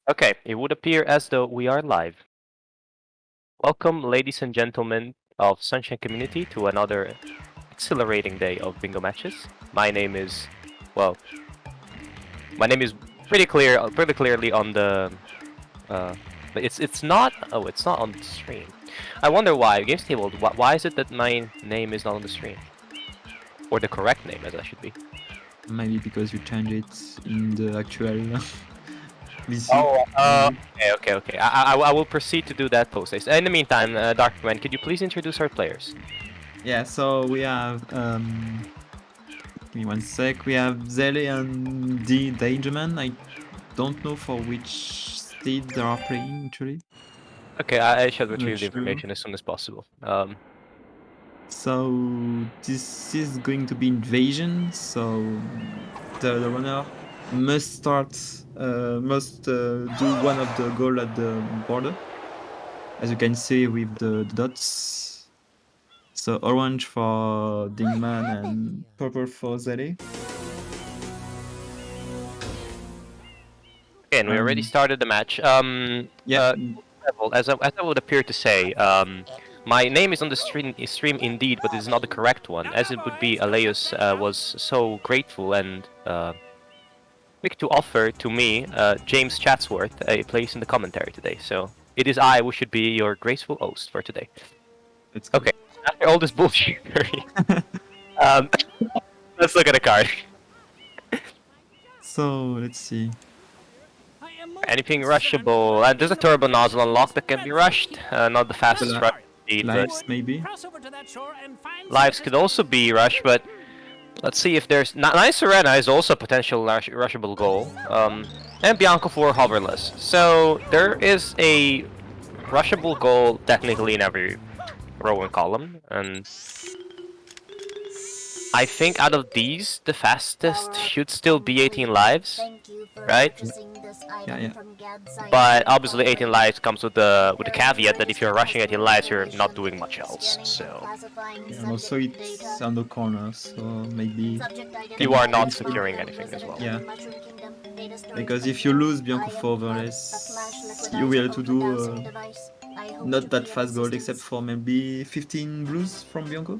Okay, it would appear as though we are live. Welcome, ladies and gentlemen of Sunshine Community, to another exhilarating day of bingo matches. My name is, well, my name is pretty clearly on the, uh, but it's not. Oh, it's not on the stream. I wonder why. Games table. Why is it that my name is not on the stream, or the correct name as I should be? Maybe because you change it in the actual VC. Oh, Maybe. okay. I will proceed to do that post. In the meantime, Darkman, could you please introduce our players? Yeah, so we have give me one sec. We have Zale and Dingeman. I don't know for which state they are playing actually. Okay, I shall Not retrieve the sure. information as soon as possible. So this is going to be invasion. So the runner must start do one of the goal at the border, as you can see with the dots. So orange for Dingeman and purple for Zale. Again, we already Um, started the match. yeah, Level, as I would appear to say, my name is on the stream indeed, but it is not the correct one, as it would be Aleus was so grateful and quick to offer to me, James Chatsworth, a place in the commentary today. So it is I who should be your graceful host for today. it's good. Okay, after all this bullshit, um, let's look at the card. So let's see. Anything rushable? There's a turbo nozzle unlocked that can be rushed. Not the fastest rush indeed, but Lives maybe. lives could also be rushed. But let's see if there's. Nice Serena is also a potential rushable goal. And Bianco for hoverless. So there is a rushable goal technically in every row and column, and I think out of these, the fastest should still be 18 lives, right? Yeah. But obviously 18 lives comes with the caveat that if you're rushing 18 lives, you're not doing much else. So Yeah, and also it's on the corner, so maybe you are not securing anything as well. Yeah, because if you lose Bianco for overless, you will have to do not that fast goal, except for maybe 15 blues from Bianco.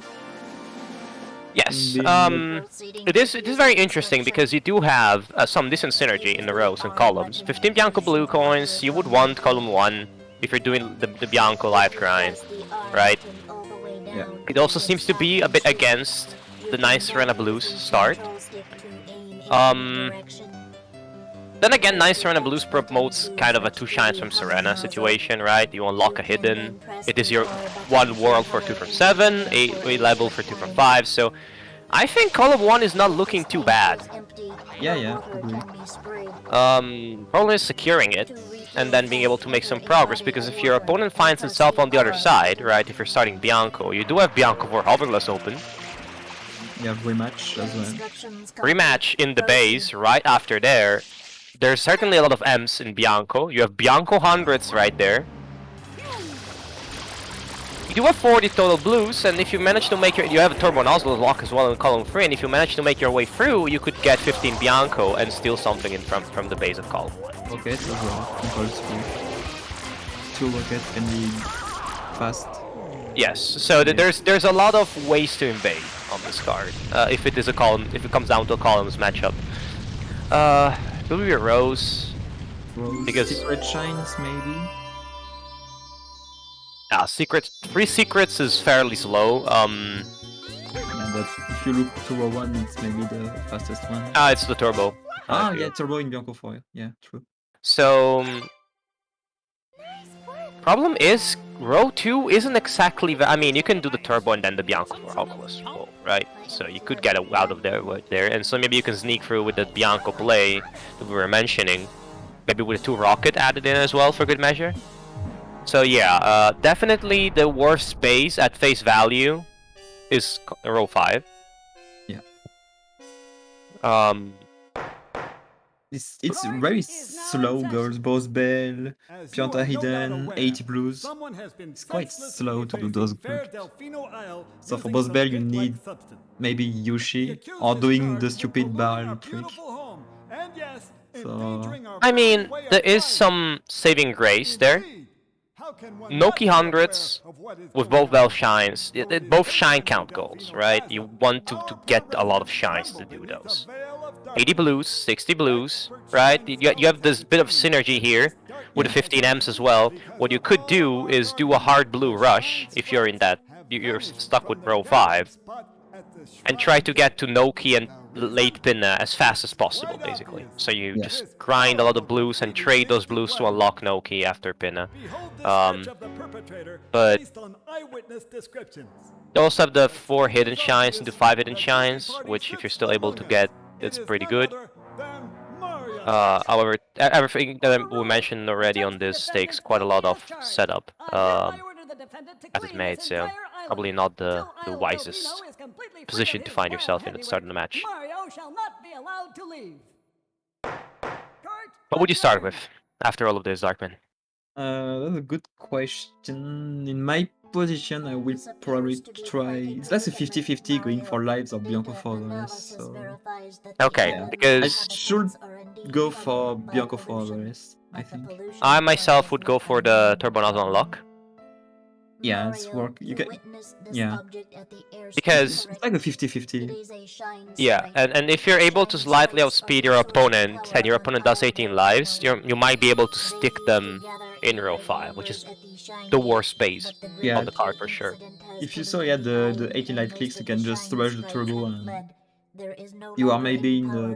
Yes, it is very interesting because you do have some decent synergy in the rows and columns. 15 Bianco blue coins, you would want column 1 if you're doing the Bianco life grind, right? Yeah. It also seems to be a bit against the nice Serena Blues start. Then again, nice Serena Blues promotes kind of a 2 shines from Serena situation, right? You unlock a hidden. It is your 1 world for 2 from 7, a level for 2 from 5, so I think column 1 is not looking too bad. Yeah. Problem is securing it, and then being able to make some progress, because if your opponent finds himself on the other side, right, if you're starting Bianco, you do have Bianco for hoverless open. You have rematch as well. Rematch in the base, right after there. There's certainly a lot of M's in Bianco. You have Bianco hundreds right there. You do have 40 total blues, and if you manage to make you have a turbo nozzle lock as well in column 3, and if you manage to make your way through, you could get 15 Bianco and steal something in from the base of column 1. Rockets as well, impulse speed. 2 rockets can be fast. Yes, so there's a lot of ways to invade on this card. If it is a column, if it comes down to a columns matchup. Will be a Rose. Because secret shines maybe. Yeah, free secrets is fairly slow. Yeah, but if you look to a 1, it's maybe the fastest one. It's the turbo. Yeah, turbo in Bianco 4. Yeah, true. So problem is row 2 isn't exactly. I mean, you can do the turbo and then the Bianco for hoverless roll, right? So you could get out of there, and so maybe you can sneak through with the Bianco play that we were mentioning, maybe with 2 rocket added in as well for good measure. So yeah, definitely the worst space at face value is row 5. Yeah. It's It's very slow goals, both Bell, Pianta Hidden, 80 blues. It's quite slow to do those goals. So for both Bell you need maybe Yushi or doing the stupid barrel trick. So I mean, there is some saving grace there. Noki hundreds with both Bell shines, both shine count goals, right? You want to get a lot of shines to do those. 80 blues, 60 blues, right? You have this bit of synergy here with the 15 Ms as well. What you could do is do a hard blue rush if you're in that, you're stuck with row 5, and try to get to Noki and late Pinna as fast as possible, basically. So you just grind a lot of blues and trade those blues to unlock Noki after Pinna. But you also have the 4 hidden shines into 5 hidden shines, which if you're still able to get, it's pretty good. However, everything that we mentioned already on this takes quite a lot of setup as it's made, so probably not the wisest position to find yourself in at the start of the match. What would you start with after all of this, Darkman? that's a good question. In my position, I will probably try. It's like a 50-50 going for lives or Bianco for the rest. So Okay, yeah. I because should go for Bianco for the rest, I think. I myself would go for the Turbo Nozzle unlock. Yeah, it's work. You get. Yeah. Because it's like a 50-50. yeah, and if you're able to slightly outspeed your opponent, and your opponent does 18 lives, you might be able to stick them in row 5, which is the worst base of the card for sure. If you saw the 18 life clicks, you can just rush the turbo and you are maybe in a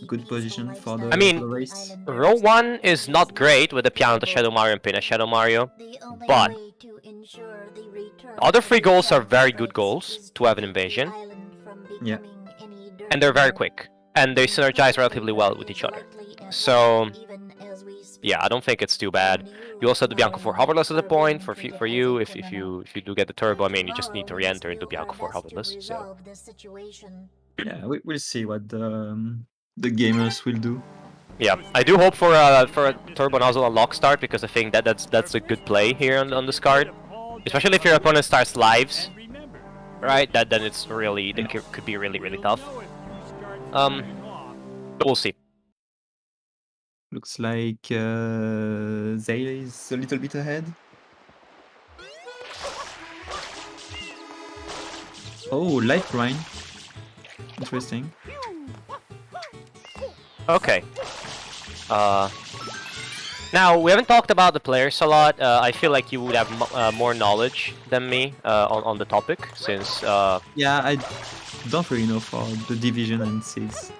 good position for the, I mean, race. row 1 is not great with the Piano, the Shadow Mario, and Pinna Shadow Mario, but the other 3 goals are very good goals to have an invasion. Yeah. And they're very quick, and they synergize relatively well with each other. So yeah, I don't think it's too bad. You also have the Bianco 4 hoverless at a point for you if you do get the turbo. I mean, you just need to re-enter into Bianco 4 hoverless. So yeah, we'll see what the gamers will do. Yeah, I do hope for a turbo nozzle unlock start, because I think that's a good play here on this card, especially if your opponent starts lives, right? Then it's really could be really tough. But we'll see. Looks like Zale is a little bit ahead. Oh, life grind. Interesting. Okay. Now, we haven't talked about the players a lot. I feel like you would have more knowledge than me on the topic, since... Yeah, I don't really know for the division and seeds.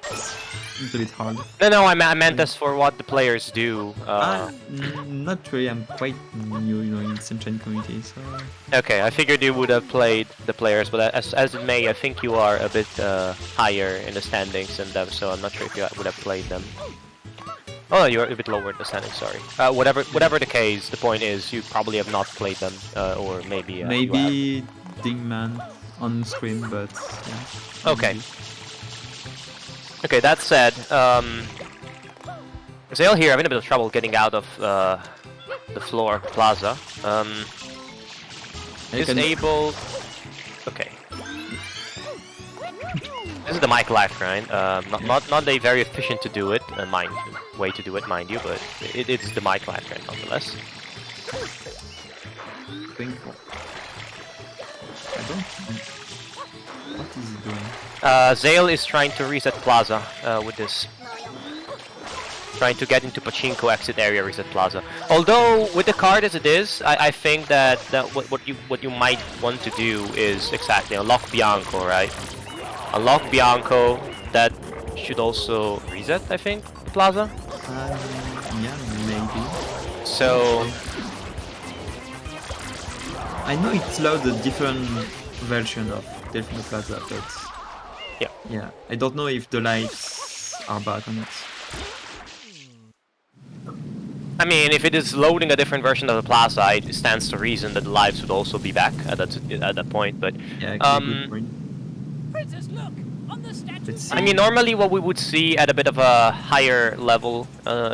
It's a bit hard. No, I meant as for what the players do. Not really. I'm quite new, in Sunshine community, so... Okay, I figured you would have played the players, but as it may, I think you are a bit higher in the standings than them, so I'm not sure if you would have played them. Oh, you're a bit lower in the standings, sorry. Whatever the case, the point is you probably have not played them, or maybe... maybe Dingeman on stream, but yeah. Okay. Okay, that said, Zale here having a bit of trouble getting out of the floor plaza. Is able... Okay. This is the mic life grind. Not a very efficient to do it, way to do it, mind you, but it's the mic life grind nonetheless. What is he doing? Zale is trying to reset plaza with this. Trying to get into Pachinko exit area reset plaza. Although with the card as it is, I think that what you might want to do is exactly unlock Bianco, right? Unlock Bianco. That should also reset, I think, the plaza. Yeah, maybe. So I know it's loud a different version of Delfino Plaza, but yeah, I don't know if the lights are back or not. I mean, if it is loading a different version of the plaza, it stands to reason that the lives would also be back at that point. But yeah, good point. I mean, normally what we would see at a bit of a higher level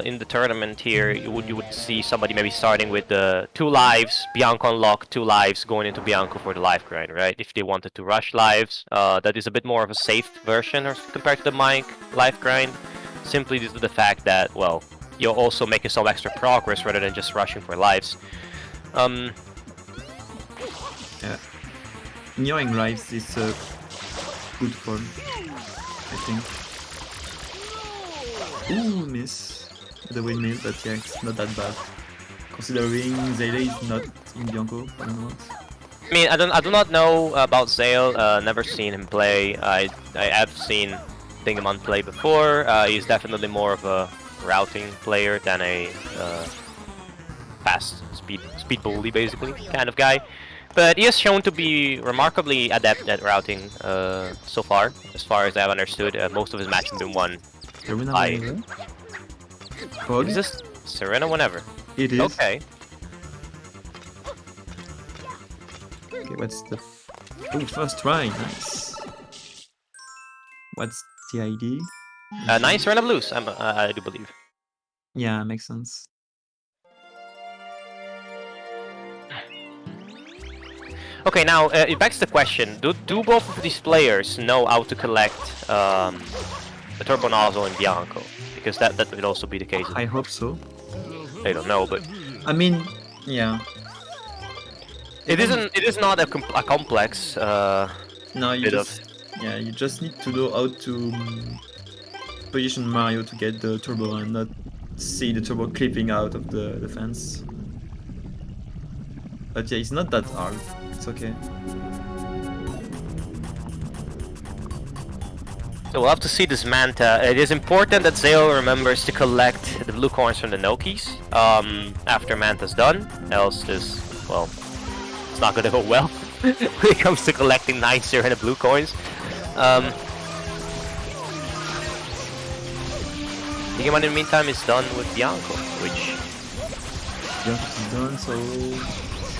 in the tournament here, you would see somebody maybe starting with 2 lives, Bianco unlock, 2 lives, going into Bianco for the life grind, right? If they wanted to rush lives, that is a bit more of a safe version compared to the Mike life grind. simply due to the fact that, well, you'll also make some extra progress rather than just rushing for lives. Yeah. Ignoring lives is a good call, I think. Ooh, miss the windmill, but yeah, it's not that bad. Considering Zale is not in Bianco for the moment. I mean, I do not know about Zale. Never seen him play. I have seen Dingeman play before. He's definitely more of a routing player than a fast speed bully, basically, kind of guy. But he has shown to be remarkably adept at routing so far as I've understood. Most of his matches have been won. Serena I- whenever? Is this Serena whenever? It is. Okay. Okay, what's the... Oh, first try, nice. What's the ID? Nice Serena Blues, I do believe. Yeah, makes sense. Okay, now it begs the question: do both of these players know how to collect the Turbo Nozzle and Bianco? Because that would also be the case. I hope so. I don't know, but I mean, yeah. it is not a complex. No, you bit just... Yeah, you just need to know how to position Mario to get the turbo and not see the turbo clipping out of the fence. But yeah, it's not that hard. It's okay. So we'll have to see this Manta. It is important that Zale remembers to collect the blue coins from the Nokis after Manta's done. Else this, well, it's not gonna go well when it comes to collecting 9 Serena blue coins. Dingeman in the meantime is done with Bianco, which... Bianco is done, so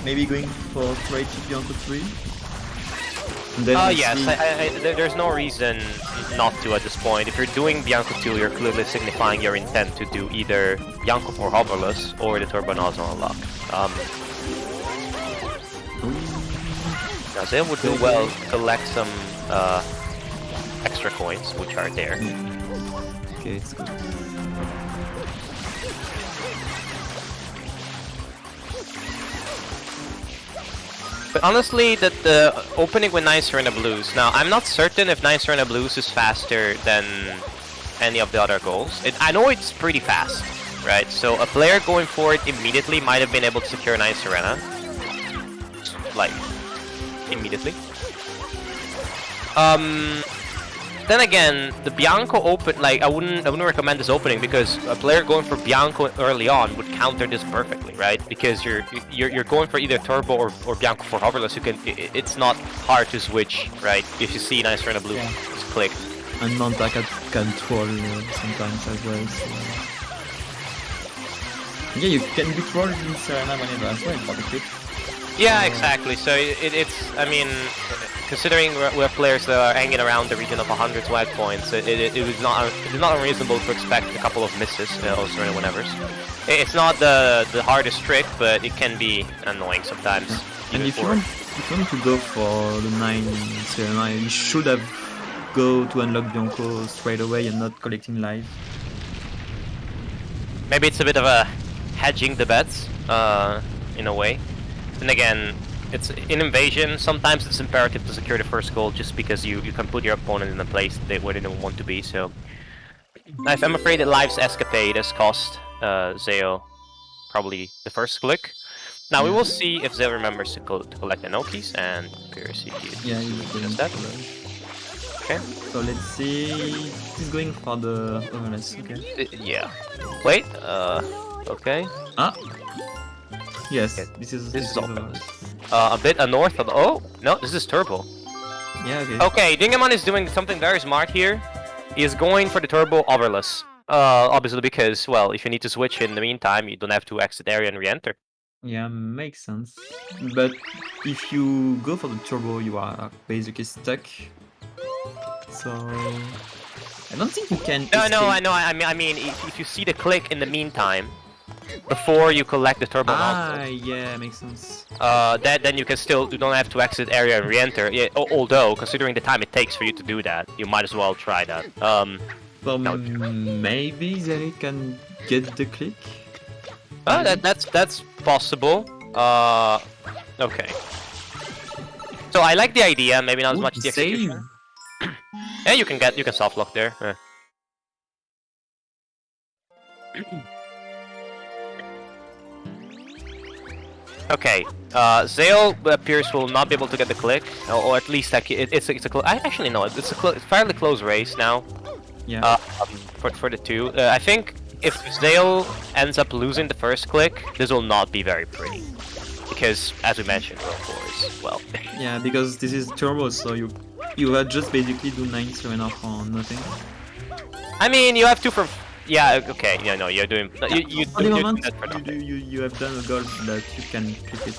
maybe going for trade to Bianco 3? And then we'll yes, see- there's no reason not to at this point. If you're doing Bianco 2, you're clearly signifying your intent to do either Bianco for Hoverless or the Turbo Nozzle Unlock. Now Zale would do well to collect some extra coins, which are there. Okay, it's good. But honestly, the opening with 9 Serena Blues. Now, I'm not certain if 9 Serena Blues is faster than any of the other goals. I know it's pretty fast, right? So a player going for it immediately might have been able to secure 9 Serena. Like, immediately. Then again, the Bianco open, like I wouldn't recommend this opening because a player going for Bianco early on would counter this perfectly, right? Because you're going for either Turbo or Bianco for Hoverless. You can, it's not hard to switch, right? If you see nice Serena Blue, just click. And Manta can troll sometimes as well. So... Yeah, you can be trolled in Serena whenever as well for the clip. Yeah, exactly. So it's, I mean, considering we have players that are hanging around the region of 100 swag points, it was not unreasonable to expect a couple of misses also in whenevers. It's not the hardest trick, but it can be annoying sometimes. And if you want to go for the 9 Serena, you should have go to unlock Bianco straight away and not collecting life. Maybe it's a bit of a hedging the bets, in a way. Then again, it's in Invasion, sometimes it's imperative to secure the first goal just because you can put your opponent in a place where they don't want to be, so... I'm afraid that Life's Escapade has cost Zale probably the first click. Now we will see if Zale remembers to collect the Nokis, and Pierce he does that. Okay. So let's see... He's going for the overless, okay. Yeah. Wait, okay. Ah! Yes, Okay. this is open. A bit north of... Oh! No, this is Turbo. Yeah, okay. Okay, Dingeman is doing something very smart here. He is going for the Turbo Overless. Obviously because, well, if you need to switch in the meantime, you don't have to exit area and re-enter. Yeah, makes sense. But if you go for the turbo, you are basically stuck. So... I don't think you can No, escape. I know. I mean, if you see the click in the meantime, before you collect the Turbo Nozzle, yeah, makes sense. then you can still, you don't have to exit area and re-enter. Yeah, although, considering the time it takes for you to do that, you might as well try that. So No. maybe Zale can get the click. That's possible. Okay. So I like the idea. Maybe not as Ooh, much the execution. save. Yeah, you can soft lock there. Yeah. Okay, Zale appears will not be able to get the click, or at least like it's a actually no, it's a fairly close race now. Yeah. For the two, I think if Zale ends up losing the first click, this will not be very pretty, because as we mentioned, of course, well. Yeah, because this is turbo, so you will just basically do 9 Serena for nothing. I mean, you have two for. Yeah, okay, yeah, no, you're doing. Yeah, for the moment, that for nothing. you have done a goal that you can click it.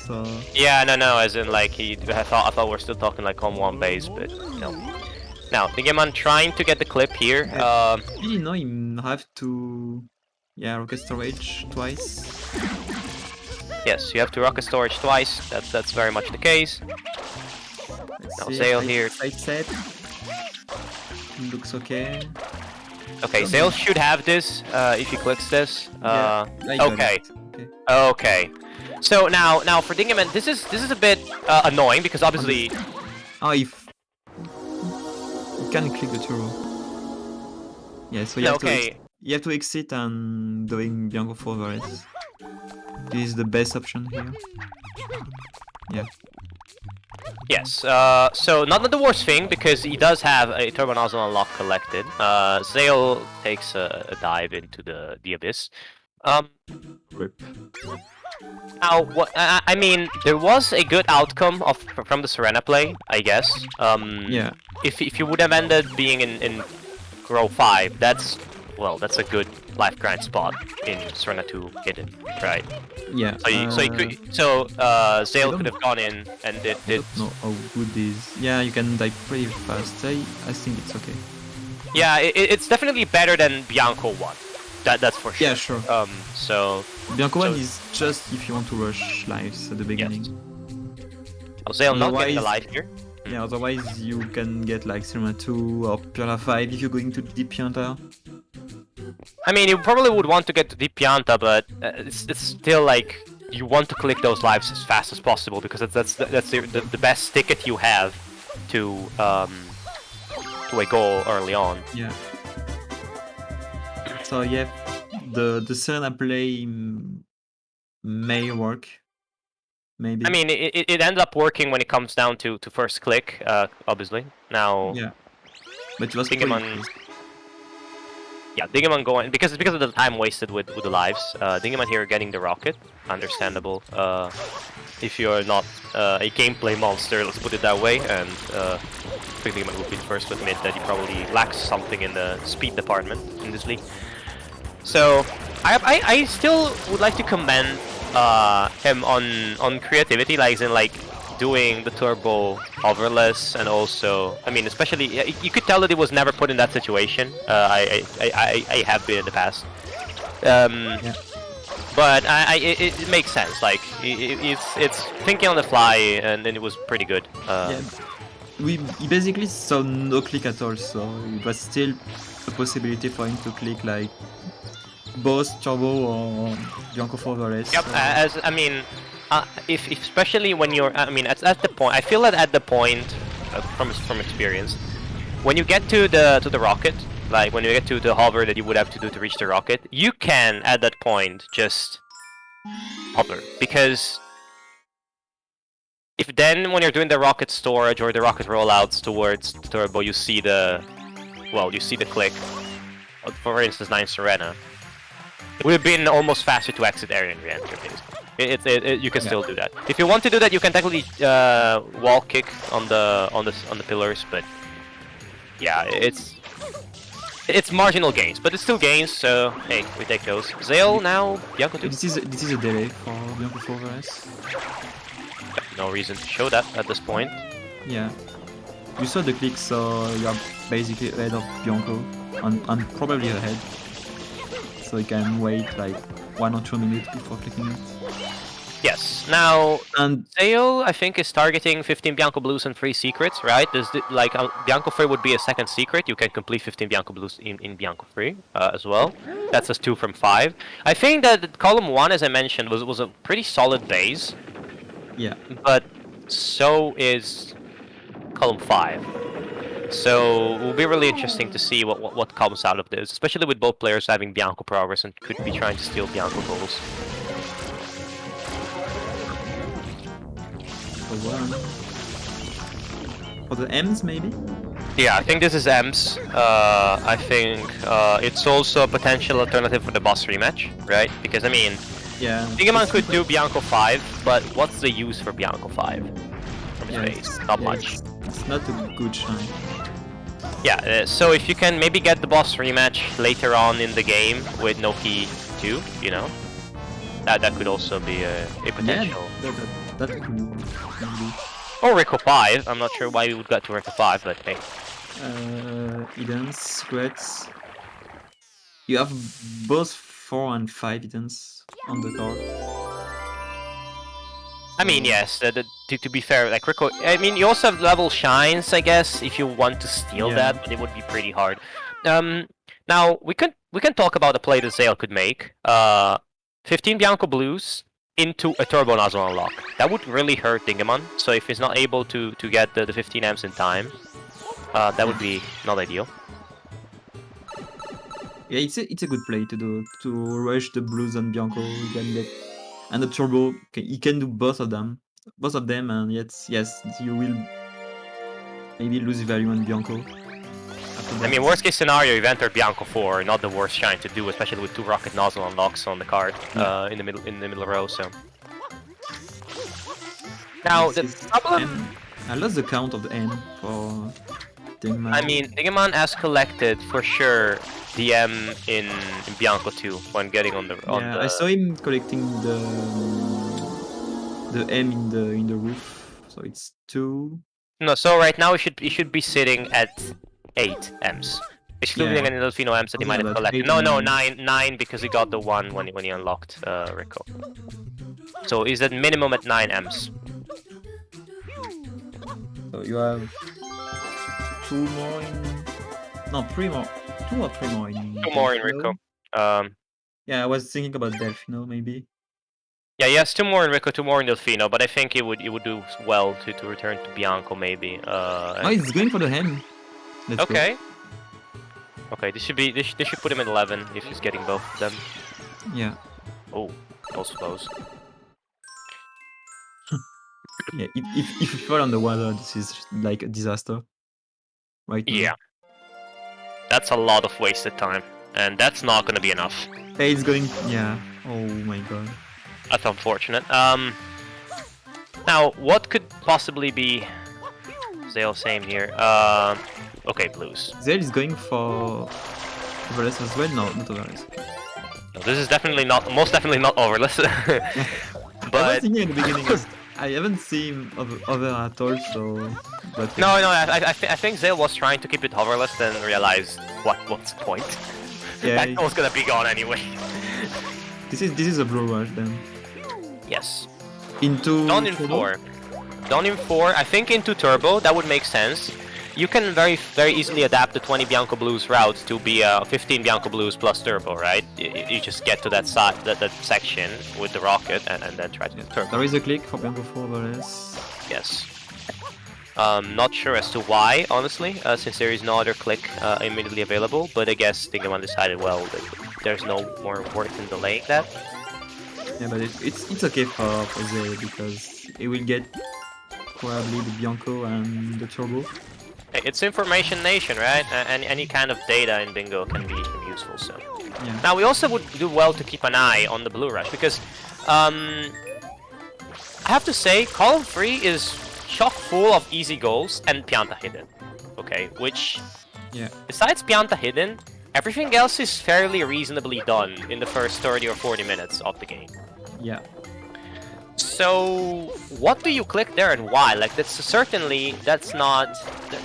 So Yeah, no, as in like I thought we're still talking like home one base, but no. Now, Dingeman trying to get the clip here. I really know you have to, yeah, rocket storage twice. Yes, you have to rocket storage twice. That's very much the case. Let's Now see, Zale here. side set looks okay. Okay, Zale should have this if he clicks this. Yeah, I got Okay. it. Okay. Okay. So now for Dingeman, this is a bit annoying because obviously. Oh, if you can click the turbo. Yeah, so you have to exit and doing Bianco forward. This is the best option here. Yeah. Yes, so not the worst thing, because he does have a Turbo Nozzle Unlock collected. Zale takes a dive into the abyss. Rip. Now, I mean, there was a good outcome from the Serena play, I guess. Yeah. If you would have ended being in row 5, that's a good life grind spot in Serena 2 hidden, right? Yeah. Zale could have gone in and did. No, how good is? Yeah, you can die pretty fast. I think it's okay. Yeah, it's definitely better than Bianco 1. That's for sure. Yeah, sure. So Bianco 1 is just if you want to rush lives at the beginning. Yes. Zale not getting a life here. Yeah, otherwise you can get like Serena 2 or Pirla 5 if you're going to Deep Pianta. I mean, you probably would want to get to Deep Pianta, but it's still like you want to click those lives as fast as possible, because that's the best ticket you have to a goal early on. Yeah. So yeah, the Serena play may work. Maybe. I mean, it ends up working when it comes down to first click, obviously. Now. Yeah. But it was Dingeman. Yeah, Dingeman going because of the time wasted with the lives. Dingeman here getting the rocket, understandable. If you're not a gameplay monster, let's put it that way, and I think Dingeman would be the first to admit that he probably lacks something in the speed department in this league. So I still would like to commend him on creativity, like in like doing the turbo hoverless, and also, I mean, especially you could tell that he was never put in that situation. I have been in the past, Yeah. but it makes sense. Like it's thinking on the fly, and then it was pretty good. Yeah. He basically saw no click at all, so it was still a possibility for him to click like both turbo or Bianco Forward. Yep. As I mean. If especially when you're, I mean, at the point, I feel that at the point, from experience, when you get to the rocket, like when you get to the hover that you would have to do to reach the rocket, you can at that point just hover, because if then when you're doing the rocket storage or the rocket rollouts towards the turbo, you see the click, for instance 9 Serena, it would have been almost faster to exit area and re-enter, basically. You can still do that. If you want to do that, you can technically wall kick on the pillars, but yeah, it's marginal gains, but it's still gains. So hey, we take those. Zale now, Bianco 2. This is a delay for Bianco Forward. No reason to show that at this point. Yeah, you saw the click, so you're basically ahead of Bianco, and probably ahead. So you can wait like 1 or 2 minutes before clicking it. Yes. Now, And Zale, I think, is targeting 15 Bianco Blues and 3 secrets, right? Like Bianco 3 would be a second secret. You can complete 15 Bianco Blues in Bianco 3 as well. That's a 2 from 5. I think that column 1, as I mentioned, was a pretty solid base, yeah, but so is column 5. So it will be really interesting to see what comes out of this, especially with both players having Bianco progress and could be trying to steal Bianco goals. for one. For the M's, maybe? Yeah, I think this is M's. I think it's also a potential alternative for the boss rematch, right? Because, I mean, Yeah. Dingeman could do Bianco 5, but what's the use for Bianco 5 from his base? Not much. It's not a good shine. Yeah, so if you can maybe get the boss rematch later on in the game with Noki 2, you know, that could also be a potential. Yeah, that could maybe. Or Rico 5, I'm not sure why we would get to Rico 5, but hey. Edens, secrets. You have both 4 and 5 Edens on the card. I mean, yes, to be fair, like Rico, I mean, you also have level shines, I guess, if you want to steal that, but it would be pretty hard. Now, we can talk about a play that Zale could make. 15 Bianco Blues into a Turbo Nozzle unlock. That would really hurt Dingeman, so if he's not able to get the 15 Ms in time, that would be not ideal. Yeah, it's a good play to do, to rush the Blues and Bianco. You can get, and the Turbo, you can do both of them, and yes, you will maybe lose value on Bianco. I mean, worst case scenario, you've entered Bianco 4, not the worst shine to do, especially with 2 Rocket Nozzle unlocks on the card in the middle row. So now the problem. I lost the count of the M for Dingeman. I mean, Dingeman has collected for sure the M in Bianco 2 when getting on the. I saw him collecting the M in the roof, so it's 2. No, so right now he should be sitting at 8 Ms. Excluding any Delfino Ms that he might have collected. No, 9 because he got the one when he unlocked Rico. So he's at minimum at 9 Ms. So you have 2 more in... No, 3 more. 2 or 3 more in... 2 more in Rico. Yeah, I was thinking about Delfino, maybe. Yeah, yes, 2 more in Rico, 2 more in Delfino, but I think he would do well to return to Bianco, maybe. Oh, he's going for the hem. Okay. Okay, this should put him at 11 if he's getting both of them. Yeah. Oh, close close. Yeah, if you fall on the water, this is like a disaster. Right now. Yeah. That's a lot of wasted time, and that's not gonna be enough. Hey, it's going... Yeah. Oh my god. That's unfortunate. Now, what could possibly be Zale same here? Okay, Blues. Zale is going for Overless as well? No, not Overless. No, this is definitely not, most definitely not Overless. I was thinking in the beginning, I haven't seen over at all, so... But, No, I think Zale was trying to keep it hoverless, then realized what's the point? Yeah, that was gonna be gone anyway. This is a Blue Rush then. Yes. Into... Done in 4. Done in 4, I think into Turbo, that would make sense. You can very easily adapt the 20 Bianco Blues route to be 15 Bianco Blues plus Turbo, right? You just get to that side, that section with the rocket and then try to get Turbo. There is a click for Bianco 4 Overless. Yes. Not sure as to why, honestly, since there is no other click immediately available, but I guess Dingeman decided, well, that there's no more worth in delaying that. Yeah, but it's okay for Zale because it will get probably the Bianco and the Turbo. It's Information Nation, right? Any kind of data in Bingo can be useful, so... Yeah. Now, we also would do well to keep an eye on the Blue Rush, because... I have to say, column 3 is chock full of easy goals and Pianta hidden. Okay, which... Yeah. Besides Pianta hidden, everything else is fairly reasonably done in the first 30 or 40 minutes of the game. Yeah. So, what do you click there and why? Like, that's not...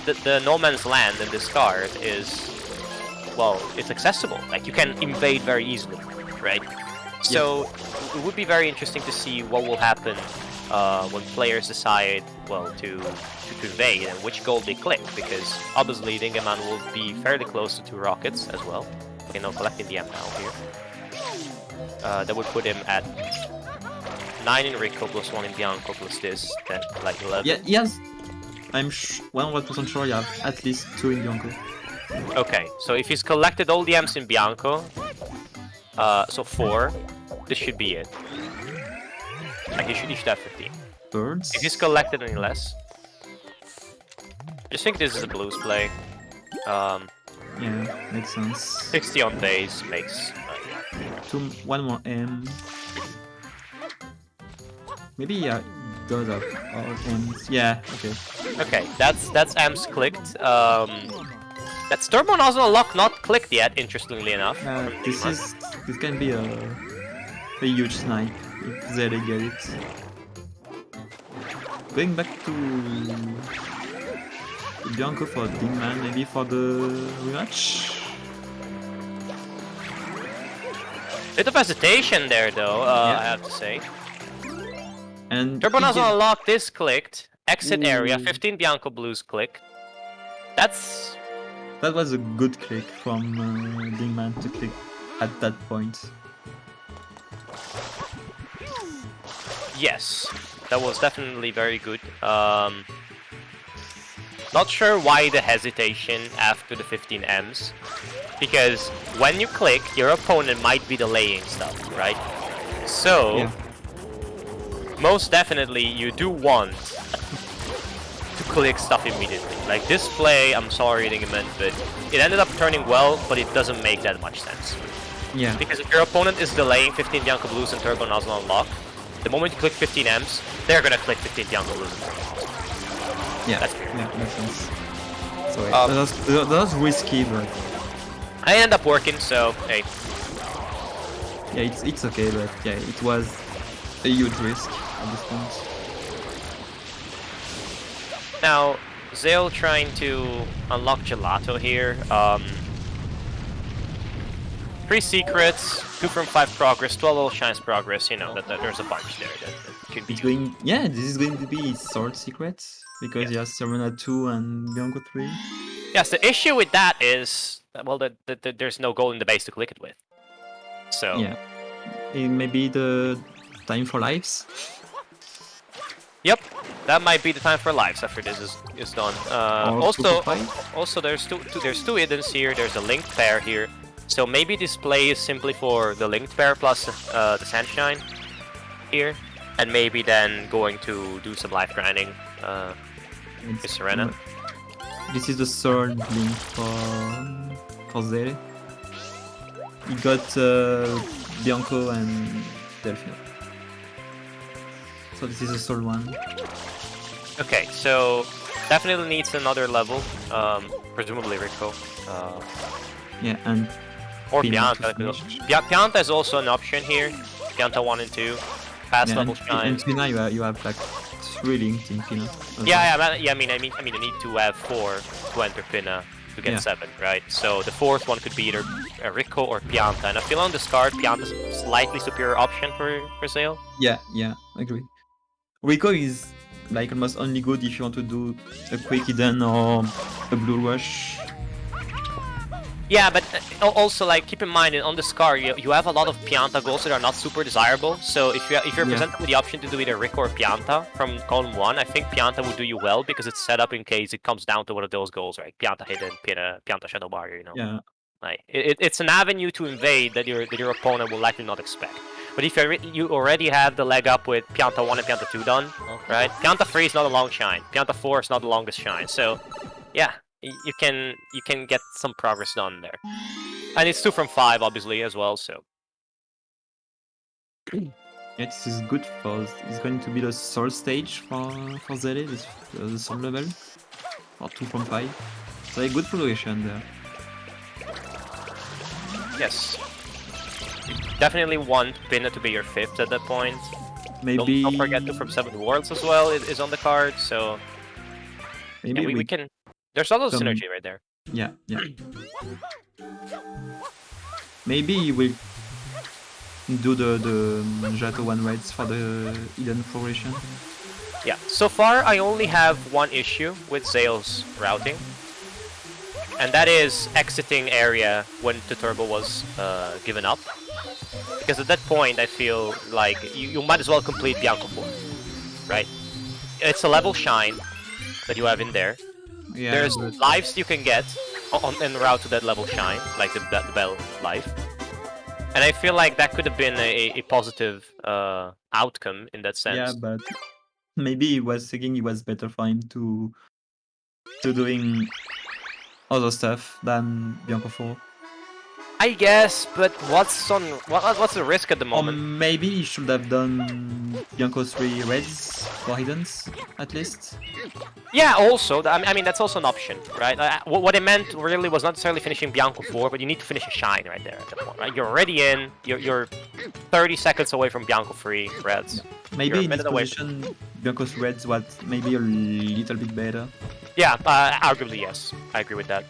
The no man's land in this card is... Well, it's accessible. Like, you can invade very easily, right? So it would be very interesting to see what will happen when players decide, well, to invade and which goal they click, because obviously Dingeman will be fairly close to 2 rockets as well. Okay, no, collecting the M now here. That would put him at 9 in Rico plus 1 in Bianco plus this, then like 11. Yeah, yes. I'm 100% sure you have at least 2 in Bianco. Okay, so if he's collected all the M's in Bianco, so 4, this should be it. Like, he should have 15. Birds. If he's collected any less, I just think this is a blues play. Yeah, makes sense. 60 on base makes... One more M. Maybe yeah, does have all M's. Yeah, okay. Okay, that's M's clicked. That's Turbo Nozzle Lock not clicked yet, interestingly enough. This can be a huge snipe if Zale get it. Going back to Bianco for Dingeman, maybe for the rematch. Bit of hesitation there, though. Yeah. I have to say. And Turbo Nozzle Lock this clicked. Exit area, 15 Bianco Blues click. That was a good click from Dingeman to click at that point. Yes, that was definitely very good. Not sure why the hesitation after the 15 M's, because when you click, your opponent might be delaying stuff, right? So, Yeah. most definitely you do want to click stuff immediately. Like this play, I'm sorry Dingeman, but it ended up turning well, but it doesn't make that much sense. Yeah. Because if your opponent is delaying 15 Bianco Blues and Turbo Nozzle Unlock, the moment you click 15 M's, they're gonna click 15 Bianco Blues and Turbo Nozzle. Yeah, That's makes sense. So that was risky, but I ended up working, so hey. yeah, it's okay, but yeah, it was a huge risk at this point. Now, Zale trying to unlock Gelato here. 3 secrets, 2 from 5 progress, 12 all shines progress. You know that there's a bunch there that could be. This is going to be sword secrets because you have Serena 2 and Bianco 3. Yes, the issue with that is, well, there's no goal in the base to click it with. So yeah, it may be the time for lives. Yep, that might be the time for lives after this is done. Also, there's two hiddens here. There's a linked pair here. So maybe this play is simply for the linked pair plus the Sunshine here, and maybe then going to do some life grinding with Serena. This is the third link for Zale. He got Bianco and Delphine. So this is the third one. Okay, so definitely needs another level, presumably Rico. Yeah, and or Pianta. Pianta is also an option here. Pianta 1 and 2. Fast level shine. In Pina you have like 3 links in Pina. Yeah, I mean you need to have 4 to enter Pina to get 7, right? So the 4th one could be either Rico or Pianta. And I feel on this card, Pianta's a slightly superior option for Zale. Yeah, I agree. Rico is like almost only good if you want to do a quick hidden or a blue rush. Yeah, but also like keep in mind on this card you have a lot of Pianta goals that are not super desirable. So if you're presented with the option to do either Rico or Pianta from column 1, I think Pianta would do you well because it's set up in case it comes down to one of those goals, right? Pianta hidden, Pianta shadow barrier, you know. Yeah. Like it's an avenue to invade that your opponent will likely not expect. But if you already have the leg up with Pianta 1 and Pianta 2 done, right? Pianta 3 is not a long shine. Pianta 4 is not the longest shine. So, yeah, you can get some progress done there. And it's 2 from 5, obviously, as well. So. This is good for. It's going to be the third stage for Zale, the third level, or 2 from 5. So a good progression there. Yes. Definitely want Pinna to be your 5th at that point. Maybe don't forget 2 from 7 Worlds as well is on the card, so maybe yeah, we can. There's a lot of synergy right there. Yeah. Maybe he will do the Jato one raids for the hidden progression. Yeah, so far I only have one issue with Zale's routing, and that is exiting area when the turbo was given up. Because at that point I feel like you might as well complete Bianco 4, right? It's a level shine that you have in there. Yeah, There's but lives you can get en route to that level shine, like the bell life. And I feel like that could have been a positive outcome in that yeah, sense. but maybe he was thinking it was better for him to doing other stuff than Bianco 4. I guess, but what's the risk at the Or moment? maybe he should have done Bianco 3 raids for hiddens, at least. Yeah, also, I mean that's also an option, right? What it meant really was not necessarily finishing Bianco 4, but you need to finish a shine right there at that point, right? You're already in. You're 30 seconds away from Bianco 3 reds. Maybe You're a in this minute away position, Bianco's raids was maybe a little bit better. Yeah, arguably yes. I agree with that.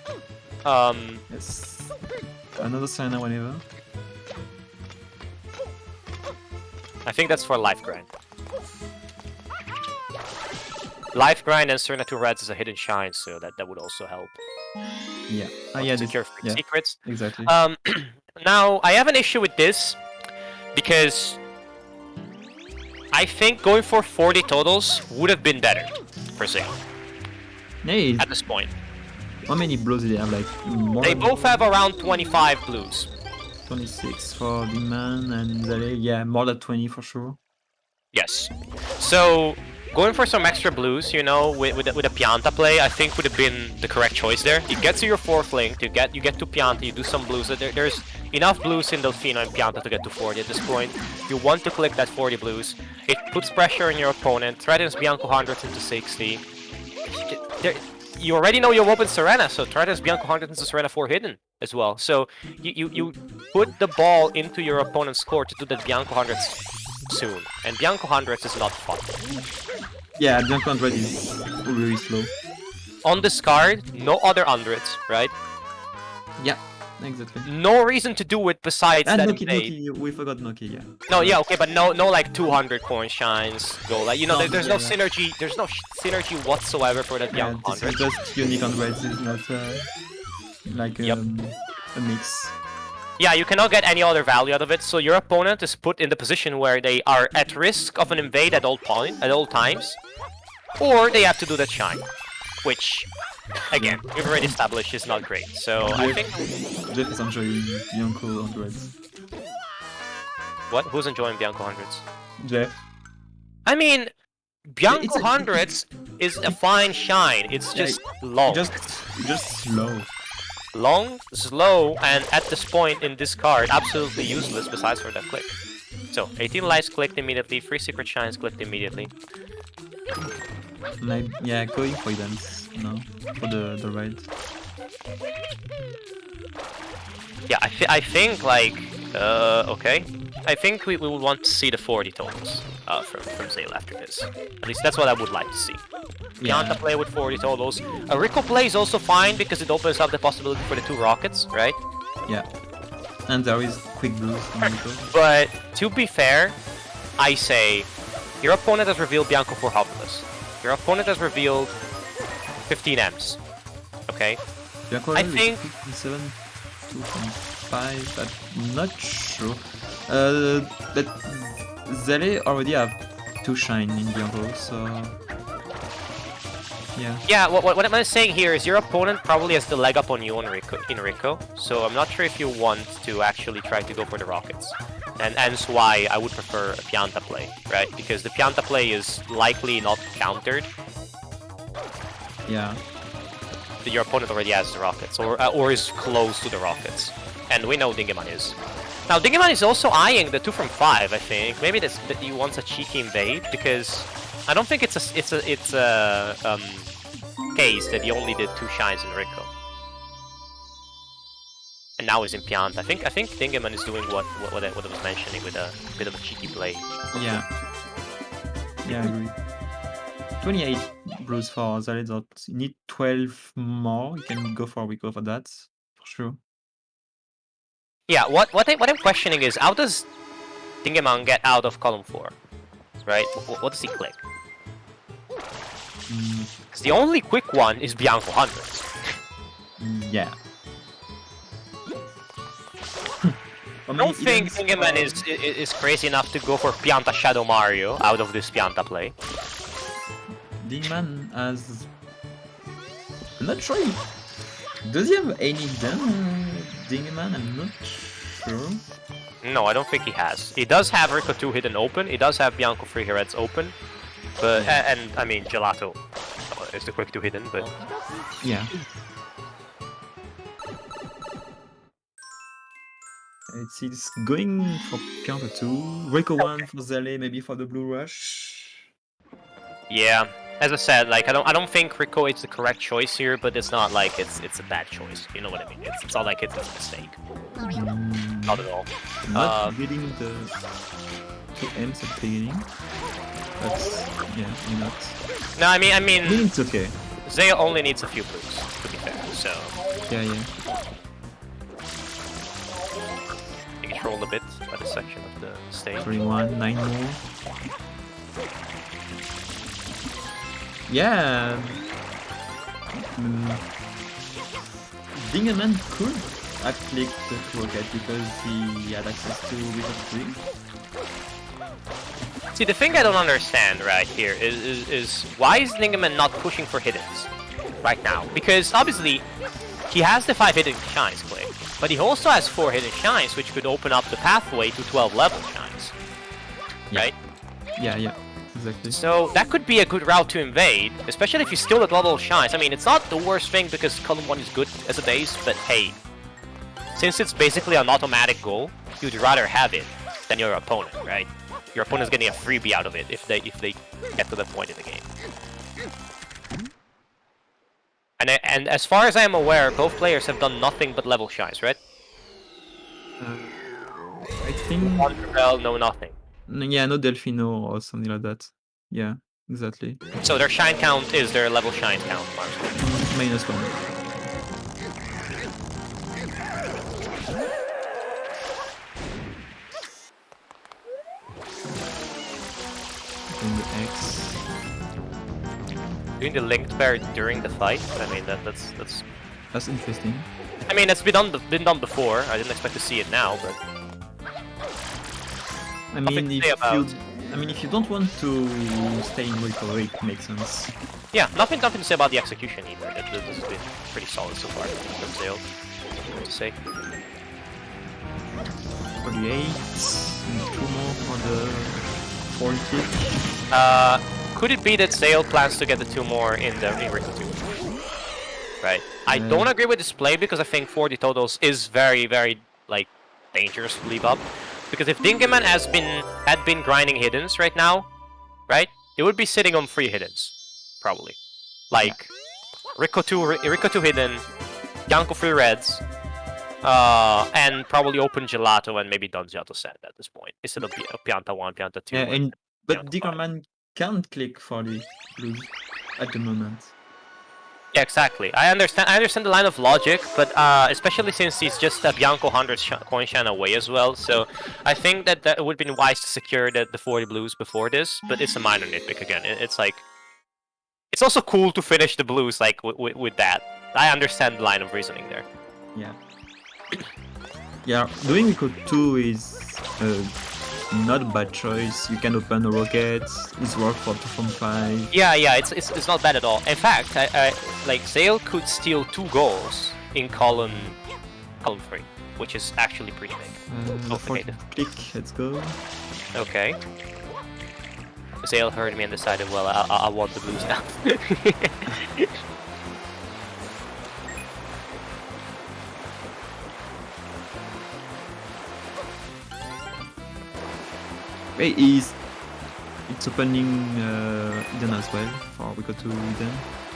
Yes. Another Serena whenever. I think that's for life grind. Life grind and Serena 2 reds is a hidden shine, so that would also help. Yeah. To secure free secrets. Exactly. Now I have an issue with this because I think going for 40 totals would have been better for Zale Hey, at this point. how many blows did they have? Like more They than both have around 25 blues. 26 for Dingeman and Zale. Yeah, more than 20 for sure. Yes. So going for some extra blues, you know, with a Pianta play, I think would have been the correct choice there. You get to your 4th link, you get to Pianta, you do some blues. There's enough blues in Delfino and Pianta to get to 40 at this point. You want to click that 40 blues. It puts pressure on your opponent, threatens Bianco 100 into 60. You already know you'll open Serena, so threatens Bianco 100 into Serena 4 hidden as well. So you put the ball into your opponent's court to do that Bianco 100 soon. And Bianco 100 is not fun. Yeah, Bianco 100 is really slow. On this card, no other hundreds, right? Yeah, exactly. No reason to do it besides And that Noki, invade. Noki, we forgot Noki, yeah. No, yeah, okay, but no like 200 coin shines go. Like, you know, No, there's yeah, no yeah. synergy. There's no synergy whatsoever for that Yeah, Bianco this 100. is just unique on reds, it's not like Yep. a mix. Yeah, you cannot get any other value out of it. So your opponent is put in the position where they are at risk of an invade at all times, or they have to do that shine, which, again, we've already established is not great. So I think Jeff is enjoying Bianco on reds. what? Who's enjoying Bianco 100s? Jeff. I mean, Bianco It's a- 100s is a fine shine. It's just long. Just slow. Long, slow, and at this point in this card, absolutely useless besides for that click. So, 18 lives clicked immediately, 3 secret shines clicked immediately. Maybe, yeah, going for events, no, for the raid. Yeah, I think, like, okay. I think we would want to see the 40 totals from Zale after this. At least that's what I would like to see. Pianta play with 40 totals. A Rico play is also fine because it opens up the possibility for the 2 rockets, right? Yeah. And there is quick boost on Rico. But to be fair, I say your opponent has revealed Bianco 4 Hopeless. Your opponent has revealed 15 Ms. Okay? Bianco I is think 57, 2.5, but not sure. But Zale already have 2 shine in Bianco, so yeah. Yeah, what I'm saying here is your opponent probably has the leg up on you in Rico, so I'm not sure if you want to actually try to go for the rockets. And hence why I would prefer a Pianta play, right? Because the Pianta play is likely not countered. Yeah. Your opponent already has the rockets, or is close to the rockets. And we know Dingeman is. Now, Dingeman is also eyeing the 2 from 5, I think. Maybe that he wants a cheeky invade, because I don't think it's a case that he only did 2 shines in Rico. And now he's in Pianta. I think Dingeman is doing what I was mentioning with a bit of a cheeky play. Yeah. Yeah, I agree. 28 brews for Zale, you need 12 more. You can go for Rico for that, for sure. Yeah, what I'm questioning is how does Dingeman get out of column 4? Right? What does he click? Because the only quick one is Bianco 100. Yeah. I don't think Dingeman is crazy enough to go for Pianta Shadow Mario out of this Pianta play. Dingeman has... I'm not sure. Does he have any hidden Dingeman? I'm not sure. No, I don't think he has. He does have Rico 2 hidden open. He does have Bianco 3 Heads open. But and I mean Gelato is the quick 2 hidden, but yeah. It's going for Pianta 2. Rico 1 for Zale, maybe for the Blue Rush. Yeah. As I said, like I don't think Rico is the correct choice here, but it's not like it's a bad choice. You know what I mean? It's not like it's a mistake. Not at all. Not getting the 2 M's at the beginning. But yeah, not. No, I mean it's okay. Zale only needs a few blues, to be fair, so Yeah. you can troll a bit by the section of the stage. 31, 9 more. Yeah. Dingeman could have clicked the rocket because he had access to Wizard 3. See, the thing I don't understand right here is why is Dingeman not pushing for hiddens right now? Because obviously he has the 5 hidden shines click, but he also has 4 hidden shines, which could open up the pathway to 12 level shines, right? Yeah. Exactly. So that could be a good route to invade, especially if you steal the level shines. I mean, it's not the worst thing because column 1 is good as a base, but hey, since it's basically an automatic goal, you'd rather have it than your opponent, right? Your opponent's getting a freebie out of it if they get to the point in the game. And as far as I am aware, both players have done nothing but level shines, right? I think... One Rebel, no nothing. Yeah, no Delfino or something like that. Yeah, exactly. So their shine count is their level shine count, -1. In the X. Doing the linked pair during the fight, I mean that's interesting. I mean it's been done before. I didn't expect to see it now, but I mean if you don't want to stay in recovery, it makes sense. Yeah, nothing to say about the execution either. This has been pretty solid so far from Zale, to say. 48, 2 more for the 40. Could it be that Zale plans to get the 2 more in Rico 2? Right. I don't agree with this play because I think 40 totals is very, very like dangerous to leave up. Because if Dingeman had been grinding hiddens right now, right, it would be sitting on 3 hiddens, probably. Like Rico 2 hidden, Bianco 3 reds, and probably open Gelato and maybe Donziato Sand at this point instead of Pianta 1, Pianta 2. Yeah, but Dingeman can't click for the blues at the moment. Yeah, exactly. I understand the line of logic, but especially since he's just a Bianco 100 coin shine away as well, so I think that it would have been wise to secure the 40 blues before this, but it's a minor nitpick again. It's like... It's also cool to finish the blues like with that. I understand the line of reasoning there. Yeah. Yeah, doing Rico 2 is not a bad choice. You can open a rocket. It's work for 2 from 5. Yeah, it's not bad at all. In fact, I like Zale could steal 2 goals in column 3, which is actually pretty big. Click, let's go. Okay. Zale heard me and decided, well, I want the blues now. Wait, it's opening Eden as well for Rico 2 Eden.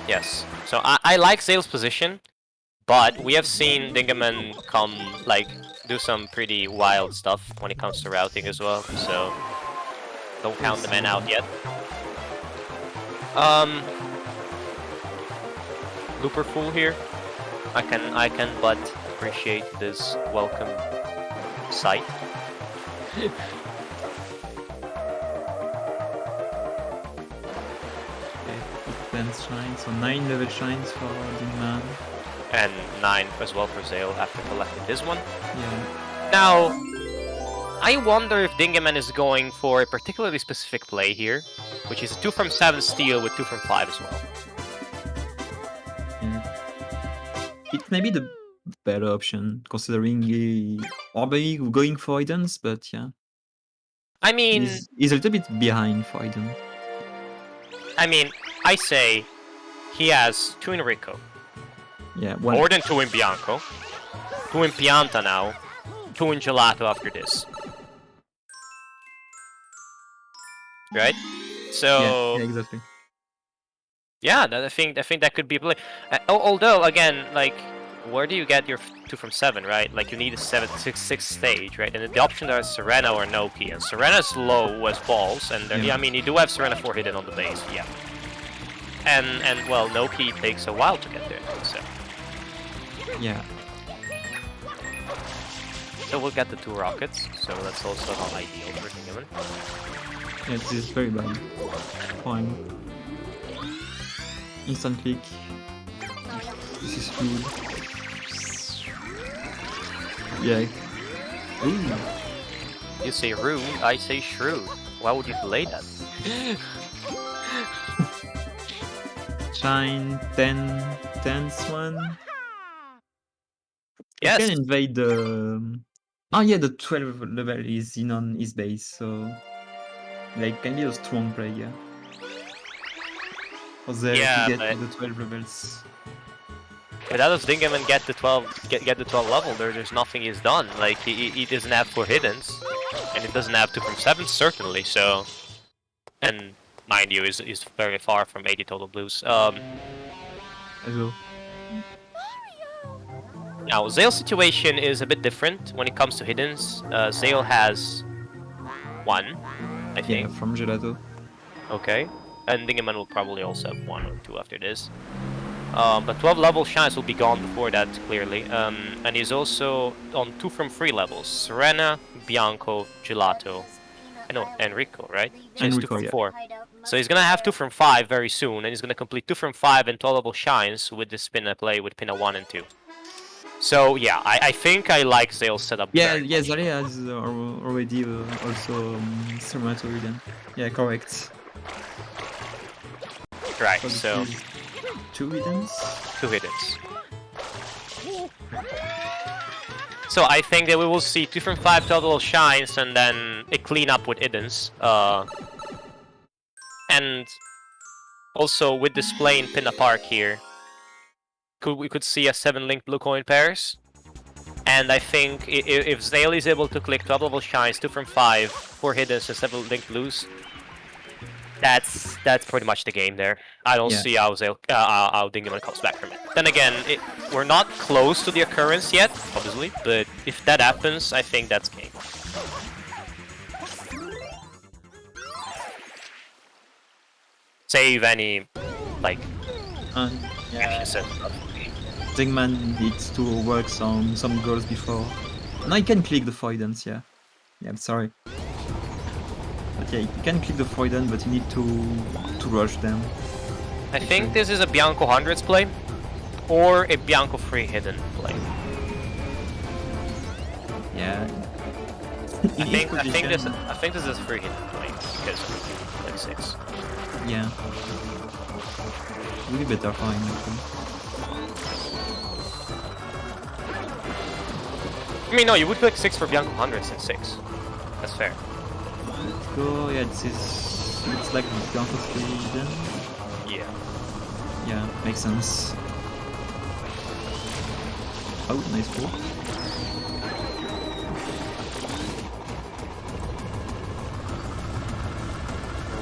Yes. So I like Zale's position, but we have seen Dingeman come like do some pretty wild stuff when it comes to routing as well. So don't count the man out yet. Looper Fool here. I can but appreciate this welcome sight. Okay, it plans shine, so 9 level shines for Dingeman. And 9 as well for Zale after collecting this one. Yeah. Now, I wonder if Dingeman is going for a particularly specific play here, which is a 2 from 7 steal with 2 from 5 as well. It may be the better option, considering or maybe going for Hiddens, but yeah. I mean, He's a little bit behind for Hidden. I say he has 2 in Rico. Yeah, More than 2 in Bianco. 2 in Pianta now. 2 in Gelato after this. Right? So yeah, exactly. yeah, I think that could be a play. Although again, like, where do you get your 2 from 7, right? Like, you need a 6 stage, right? And the options are Serena or Noki, and Serena's low as balls, and Yeah. I mean, you do have Serena 4 hidden on the base, yeah. And well, Noki takes a while to get there, so. Yeah. So we'll get the 2 rockets, so that's also not ideal for Dingeman. Yeah, this is very bad. Fine. Instant click. This is good. Yeah. Ooh. You say rude, I say shrewd. Why would you play that? Shine 10th one. Yes. You can invade the. Oh yeah, the 12 level is in on his base, so like can be a strong play, yeah. For them Yeah, to get but to the 12 levels. But how does Dingeman get the 12 get the 12 level? There's nothing he's done. Like, he doesn't have 4 hiddens, and he doesn't have 2 from 7 certainly. So, and mind you, is very far from 80 total blues. Hello. Now Zale's situation is a bit different when it comes to hiddens. Zale has 1, I think. Yeah, from Gelato. Okay, and Dingeman will probably also have 1 or 2 after this. But 12 level shines will be gone before that, clearly. And he's also on 2 from 3 levels. Serena, Bianco, Gelato, and Rico, right? So he's 2 Rico, from yeah. 4. So he's gonna have 2 from 5 very soon, and he's gonna complete 2 from 5 and 12 level shines with this Pinna play with Pinna 1 and 2. So yeah, I think I like Zale's setup. Yeah, Zale has already also Spermatoid. Yeah, correct. Right, so 2 hiddens? 2 hiddens. So I think that we will see 2 from 5 total shines and then a cleanup with hiddens. And also with display in Pinna Park here, we could see a 7 linked blue coin pairs. And I think if Zale is able to click 12 level shines, 2 from 5, 4 hiddens and 7 linked blues, that's pretty much the game there. I don't see how how Dingeman comes back from it. Then again, we're not close to the occurrence yet, obviously, but if that happens, I think that's game. Save any, like, action set. Dingeman needs to work on some goals before. Now you can click the Foidens, yeah. Yeah, I'm sorry. But yeah, you can click the Foiden, but you need to rush them. I think this is a Bianco hundreds play, or a Bianco free hidden play. Yeah. I think this is a free hidden play because like 6. Yeah. Really better for him, I think. I mean, no, you would click 6 for Bianco hundreds and 6. That's fair. Let's go. Yeah, this is. It's like Bianco 3 then. Yeah. Yeah, makes sense. Oh, nice pull.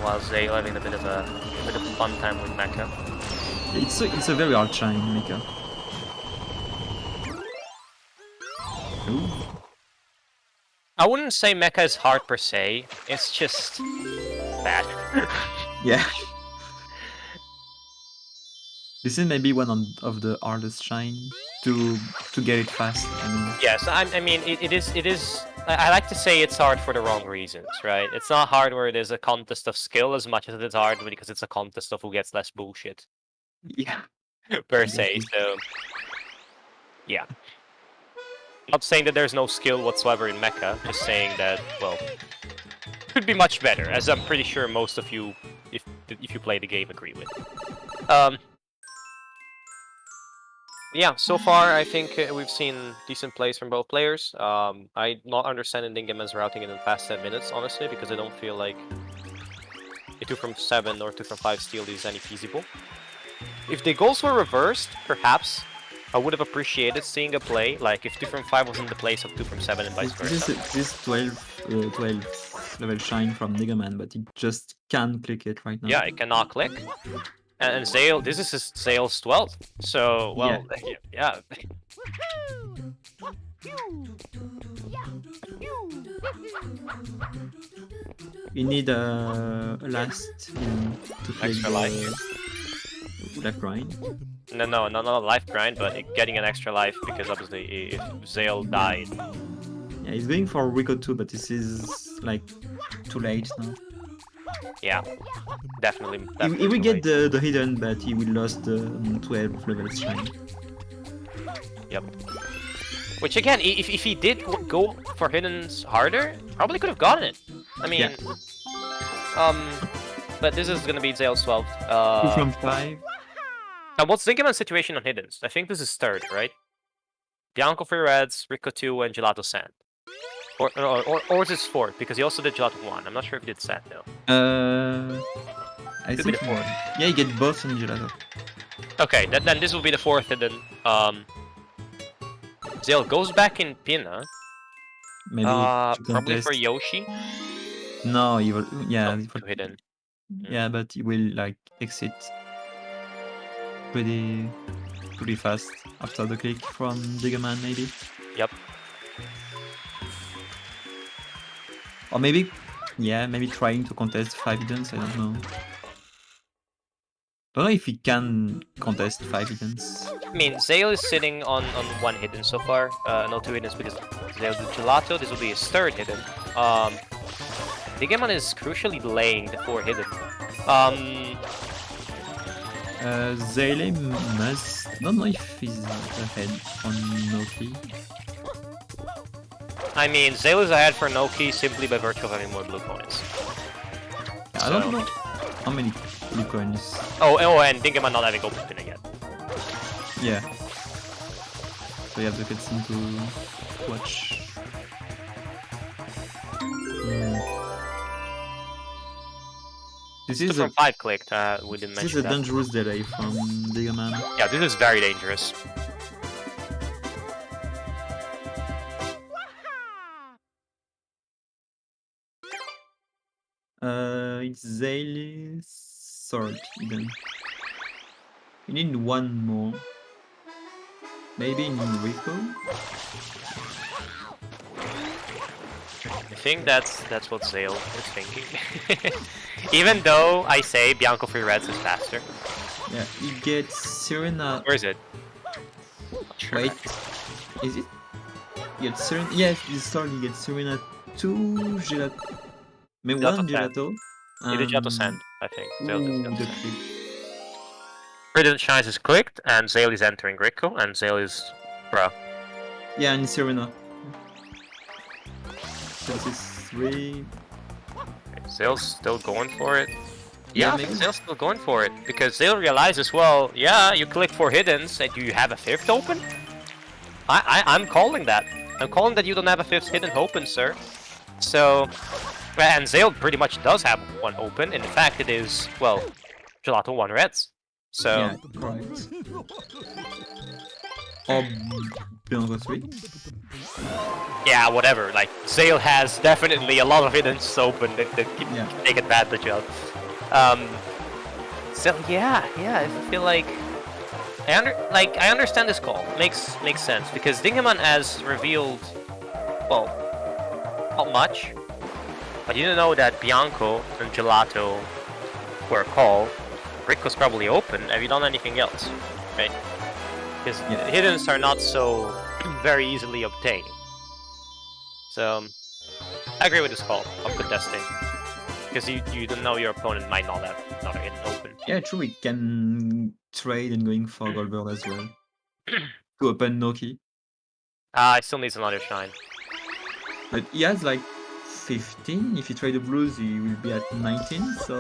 While Zale having a bit of fun time with Mecha. It's a very hard shine, Mecha. Ooh. I wouldn't say Mecha is hard per se, it's just bad. Yeah. This is maybe one of the hardest shine to get it fast. I mean, Yes, I mean it is. I like to say it's hard for the wrong reasons, right? It's not hard where it is a contest of skill as much as it is hard because it's a contest of who gets less bullshit yeah, per se. exactly. So yeah, not saying that there's no skill whatsoever in mecha. Just saying that well, could be much better, as I'm pretty sure most of you, if you play the game, agree with. Yeah, so far I think we've seen decent plays from both players. I'm not understanding Dingeman's routing in the past 10 minutes, honestly, because I don't feel like a 2 from 7 or 2 from 5 steal is any feasible. If the goals were reversed, perhaps I would have appreciated seeing a play, like if 2 from 5 was in the place of 2 from 7 and vice versa. This 12 level shine from Dingeman, but he just can't click it right now. Yeah, it cannot click. And Zale, this is his Zale's 12th, so, well, yeah. You need a last to play Extra life here. left grind. No, not a life grind, but getting an extra life because obviously if Zale died. Yeah, he's going for Rico too, but this is like too late now. Yeah, definitely. He will get the hidden, but he will lose the 12 level shine. Yep. Which again, if he did go for hiddens harder, probably could have gotten it. I mean, but this is gonna be Zale's 12th. 2 from 5. And what's Dingeman's situation on hiddens? I think this is third, right? Bianco for Reds, Rico 2, and Gelato Sand. Or is this fourth? Because he also did Gelato 1. I'm not sure if he did Sand though. I Could be think the fourth. yeah, you get both in Gelato. Okay, then this will be the fourth hidden. Zale goes back in Pina. Maybe to probably contest. for Yoshi. No, he will. Yeah, To hidden. yeah, but he will like exit pretty fast after the click from Dingeman, maybe. Yep. Or maybe, yeah, maybe trying to contest 5 hiddens. I don't know. Don't know if he can contest 5 hiddens. I mean, Zale is sitting on 1 hidden so far. No 2 hiddens because Zale did Gelato. This will be his 3rd hidden. Dingeman is crucially laying the 4 hidden. Zale must. Don't know if he's ahead on Noki. I mean, Zale is ahead for Noki simply by virtue of having more blue coins. Yeah, I don't know how many blue coins. Oh, and Dingeman not having open pin again. Yeah. So you have the cutscene to watch. This is from 5 clicked, we didn't this mention is a that. dangerous delay from Dingeman. Yeah, this is very dangerous. It's Zale's sword hidden. We need one more. Maybe in Rico? I think that's what Zale is thinking. Even though I say Bianco Free Reds is faster. Yeah, he gets Serena. Where is it? Sure. Wait, is it? He gets Serena. Yes, this start he gets Serena 2 Gelato. Maybe Gelato 1 Sand. Gelato. He did Gelato Sand, I think. Zale did Gelato the Sand. click. Radiant Shines is clicked, and Zale is entering Rico, and Zale is... Bruh. Yeah, and Serena. So this is 3. Zale's still going for it. Yeah, Yeah, I maybe. think Zale's still going for it, because Zale realizes, well, yeah, you click for hiddens, and do you have a 5th open? I'm calling that. I'm calling that you don't have a 5th hidden open, sir. So... And Zale pretty much does have 1 open. In fact, it is, well, Gelato 1 Reds. So... Yeah, correct. Or Bianco 3. Yeah, whatever. Like, Zale has definitely a lot of hiddens open that can Yeah. take advantage of. So yeah, I feel like I understand this call. Makes sense because Dingeman has revealed, well, not much, but you didn't know that Bianco and Gelato were a call. brick was probably open. Have you done anything else? Right? Because Yeah. hiddens are not so very easily obtained. So I agree with this call of contesting. Because you don't know your opponent might not have another hidden open. Yeah, true. We can trade and going for Goldberg as well to open Noki. It still needs another shine. But he has like 15. If you trade the blues, he will be at 19. So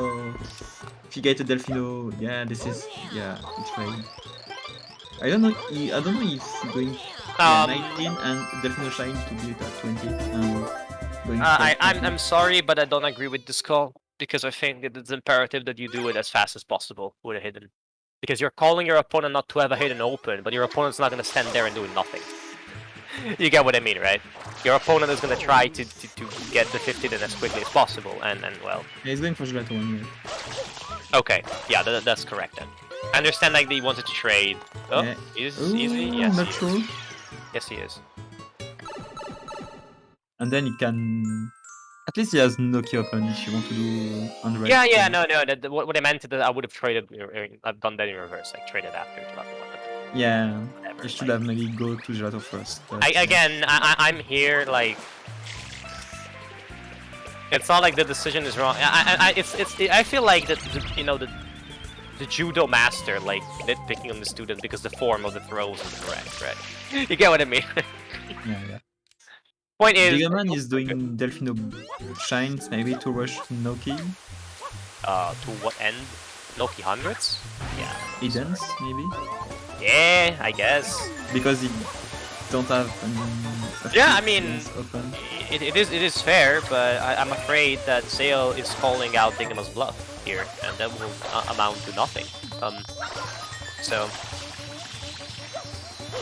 if you get a Delfino, yeah, this is we trade. I don't know. I don't know if you're going 19 and Delfino shine to be at 20. Going I'm sorry, but I don't agree with this call because I think it's imperative that you do it as fast as possible with a hidden. Because you're calling your opponent not to have a hidden open, but your opponent's not going to stand there and do nothing. You get what I mean, right? Your opponent is going to try to get the 50 in as quickly as possible, and well... Yeah, he's going for Gelato 1 minute. Okay, yeah, that's correct then. I understand like he wanted to trade. Oh, Yeah. is Ooh, he? Yes, not he sure. is. Yes, he is. And then he can... At least he has Noki open if you want to do unread. Yeah, no. What I meant is that I would have traded. I've done that in reverse. Like traded after Gelato 1. Yeah, Whatever, you should like... have maybe go to Gelato first. But, Again, I'm here like... It's not like the decision is wrong. I feel like that the judo master like nitpicking on the student because the form of the throws is correct, right? You get what I mean? yeah. Point is, Dingeman is doing Delfino shines maybe to rush Noki. to what end? Noki hundreds? Yeah. Hiddens, maybe? Yeah, I guess. Because he don't have Yeah, I mean, open. it is fair, but I'm afraid that Zale is calling out Dingeman's bluff here, and that will amount to nothing. So...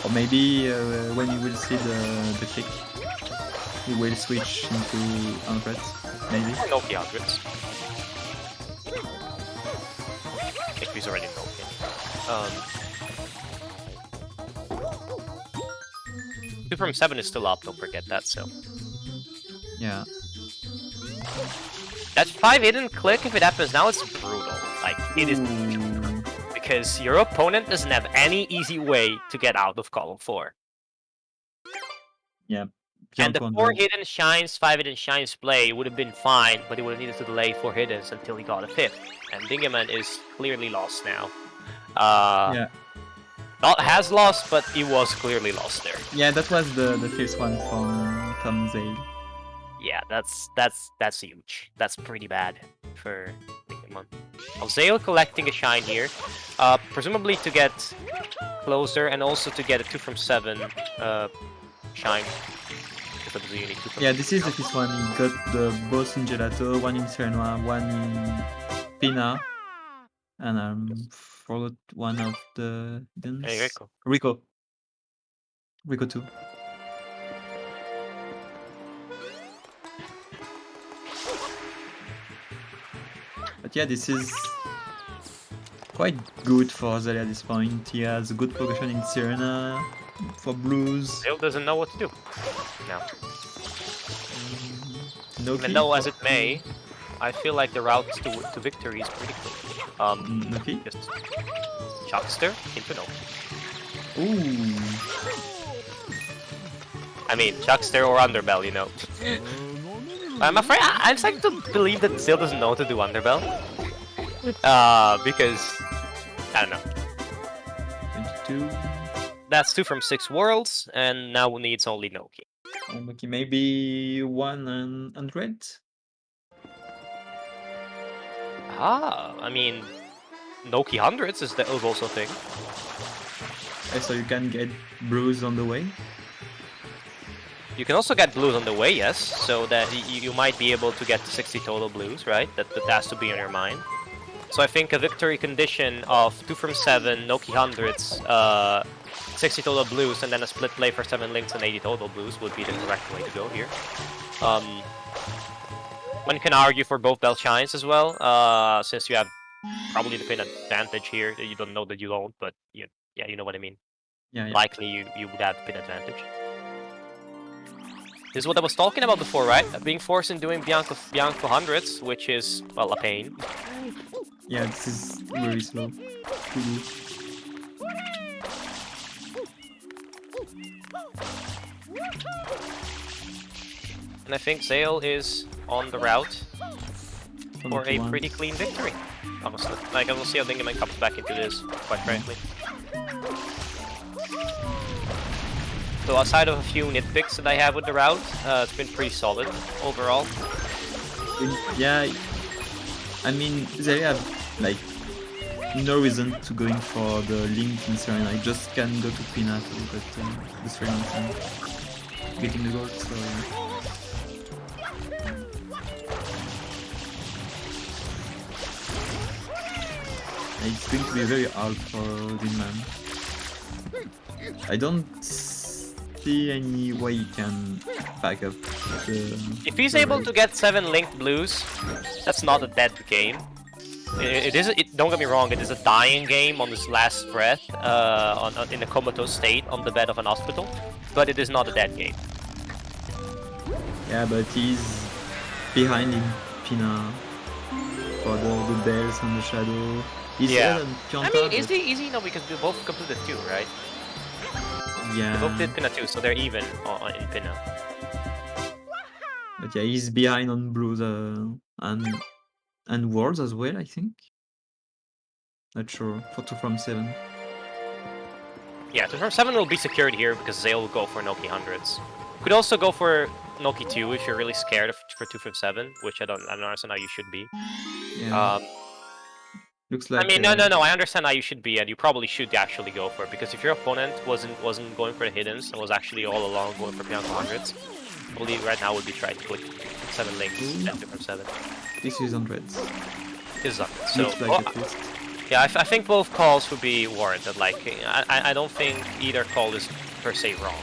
Or maybe when you will see the kick, he will switch into hundreds, maybe. Noki hundreds. If he's already Noki. 2 from 7 is still up, don't forget that, so... Yeah. That 5 hidden click, if it happens now, it's brutal. Like, it is... Because your opponent doesn't have any easy way to get out of column 4. Yeah. And the 4 hidden shines, 5 hidden shines play would have been fine, but he would have needed to delay 4 hiddens until he got a 5th. And Dingeman is clearly lost now. Yeah. Not has lost, but he was clearly lost there. Yeah, that was the first one from Zale. Yeah, that's huge. That's pretty bad for Dingeman. Zale collecting a shine here, presumably to get closer and also to get a 2 from 7 shine. Yeah, this is the first one. He got the both in Gelato, one in Serenoa, one in Pina, and forgot one of the Hey, Rico 2. But yeah, this is quite good for Zale at this point. He has a good progression in Sirena for blues. Zale doesn't know what to do. No. Noki. Even though as it may, I feel like the route to victory is pretty clear. Noki? Just Chuckster into no. Ooh. I mean, Chuckster or Underbell, you know. I'm afraid I'm starting to believe that Zale doesn't know how to do Underbell. Because I don't know. 22. That's 2 from 6 worlds, and now needs only Noki. Noki maybe 100. I mean, Noki hundreds is also a thing. So you can get blues on the way. You can also get blues on the way, yes, so that you might be able to get to 60 total blues, right? That has to be on your mind. So I think a victory condition of 2 from 7, Noki hundreds, 60 total blues, and then a split play for 7 links and 80 total blues would be the correct way to go here. One can argue for both bell shines as well, since you have probably the pin advantage here. You don't know that you don't, but yeah, you know what I mean. Yeah. Likely you would have pin advantage. This is what I was talking about before, right? Being forced in doing Bianco hundreds, which is, well, a pain. Yeah, this is very slow to do. And I think Zale is on the route For for Noki a 1. pretty clean victory. Honestly, like I will see how Dingeman comes back into this, quite frankly. So outside of a few nitpicks that I have with the route, it's been pretty solid overall. Yeah, I mean, they have like no reason to going for the link in Serena. I just can go to Pina to look at the Serena and getting the gold. So it's going to be very hard for Dingeman. I don't see any way he can back up the. If he's the able raid. to get 7 linked blues, that's not a dead game. Don't get me wrong, it is a dying game on his last breath, in a comatose state on the bed of an hospital, but it is not a dead game. Yeah, but he's behind in Pina for the bells and the shadow. He's Yeah. ahead on I Pianta, mean, but easy, no, because we both completed 2, right? yeah. They both did Pinna 2, so they're even in Pinna. But yeah, he's behind on blues and worlds as well, I think. Not sure. For 2 from 7. Yeah, 2 from 7 will be secured here because Zale will go for Noki 100s. Could also go for Noki 2 if you're really scared for 2 from 7, which I don't understand how you should be. Yeah. Looks like. I mean, no, I understand how you should be, and you probably should actually go for it, because if your opponent wasn't going for the hiddens and was actually all along going for Bianca 100s, probably right now would be trying to put 7 links and 2 from 7. This is 100s. Is up. So, Looks like at least. yeah, I think both calls would be warranted. Like, I don't think either call is per se wrong,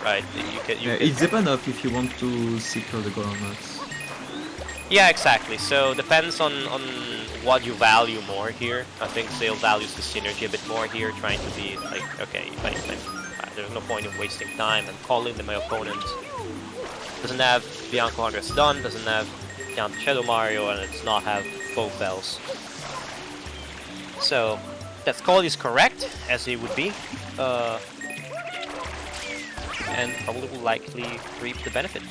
right? It depends on if you want to secure the goal or not. Yeah, exactly. So depends on what you value more here. I think Zale values the synergy a bit more here, trying to be like, okay, there's no point in wasting time and calling that my opponent doesn't have Bianca 100s done, doesn't have Count Shadow Mario, and it does not have both bells. So that call is correct, as it would be, and probably will likely reap the benefit.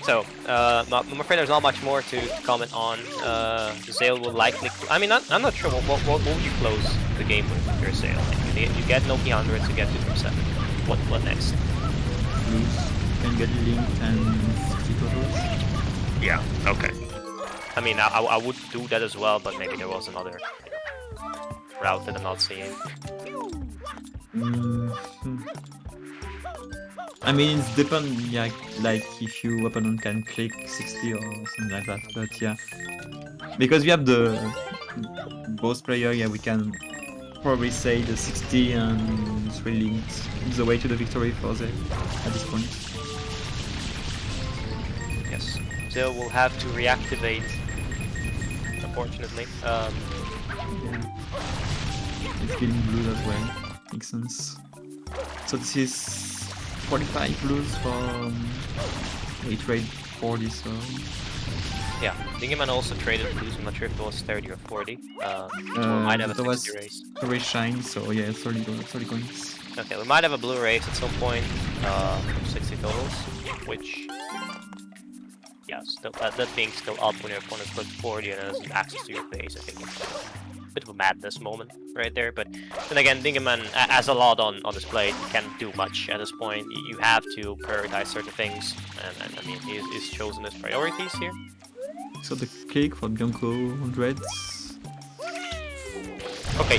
So, I'm afraid there's not much more to comment on. Zale will likely. I mean, I'm not sure. What would you close the game with your Zale? Like, you get Noki 100 to get 2 from 7. What next? Blues can get linked and 60 totals. Yeah. Okay. I mean, I would do that as well, but maybe there was another route that I'm not seeing. I mean, it's depend, yeah, like if your opponent can click 60 or something like that, but yeah. Because we have the both player, yeah, we can probably say the 60 and 3 linked is the way to the victory for Zale at this point. Yes. Zale will have to reactivate, unfortunately. Yeah. It's killing blues as well, makes sense. So this is 45 blues for we trade 40, so Yeah, Dingeman also traded blues. I'm not sure if it was 30 or 40. We might have a there was 60 race. 3 shine, so yeah, 30 coins. Okay, we might have a blue race at some point. 60 totals, which, yeah, still that being still up when your opponent puts 40 and has access to your base. I think it's a bit of a madness moment right there. But then again, Dingeman has a lot on his plate. He can't do much at this point. You have to prioritize certain things, and I mean, he's chosen his priorities here. So the click for Bianco 100s. Okay,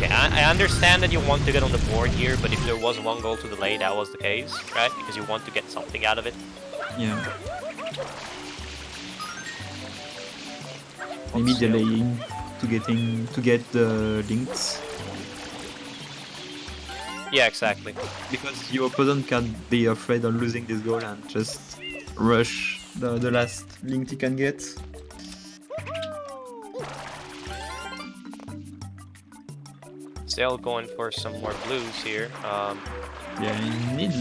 I understand that you want to get on the board here, but if there was one goal to delay, that was the case, right? Because you want to get something out of it. Yeah. Maybe delaying to get the links. Yeah, exactly. Because your opponent can be afraid of losing this goal and just rush the last link he can get. Zale going for some more blues here. Yeah, he need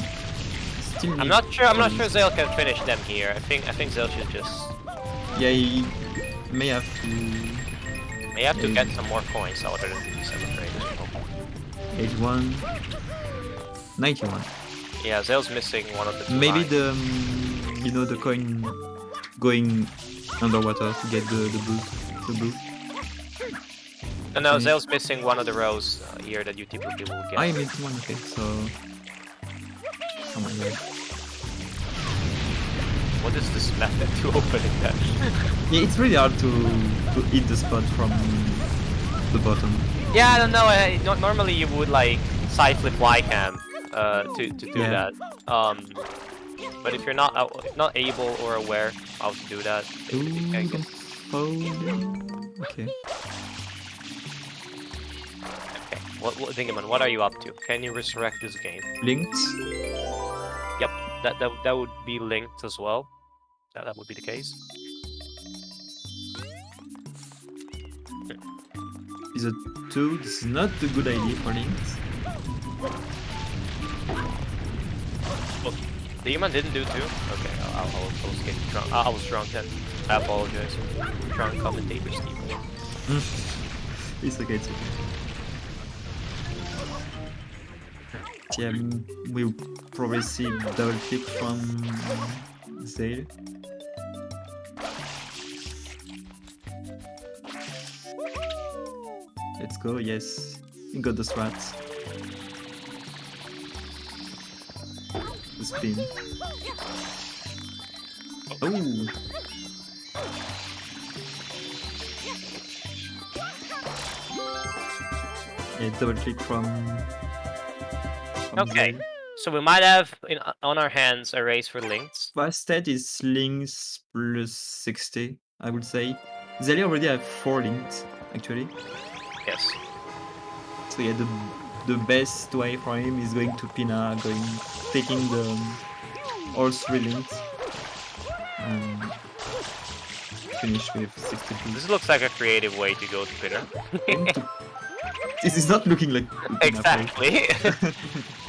still need I'm not sure. I'm not points. sure Zale can finish them here. I think Zale should just. Yeah, he may have to. May have to Yeah, get some more points other than these, I'm afraid. 81, 91. Yeah, Zale's missing one of the two Maybe lines. the you know, the coin going underwater to get the blue. No, Finish. Zale's missing one of the rows here that you typically will get. I made one. Okay, so. Oh my god. What is this method to opening that? Yeah, it's really hard to hit the spot from the bottom. Yeah, I don't know. Normally you would like side flip Y cam to do Yeah. that. But if you're not able or aware how to do that, Ooh, you can don't get. fall down. Okay. Okay. What Dingeman, what are you up to? Can you resurrect this game? Linked. Yep. That would be linked as well. That would be the case. Is a 2. This is not a good idea for linked. Oh, Dingeman didn't do 2? Okay, I was getting drunk. I was drunk then. I apologize. Drunk commentator Steve. It's okay, it's okay. Yeah, we'll probably see double click from Zale. Let's go, yes. You got the strat. The spin. Oh! Yeah, double click from Okay. Zale. So we might have on our hands a race for links. Fast stat is links plus 60, I would say. Zale already have 4 links, actually. Yes. So yeah, the best way for him is going to Pina, taking the all 3 links, and finish with 62. This looks like a creative way to go to Twitter. This is not looking like Pina play. Exactly.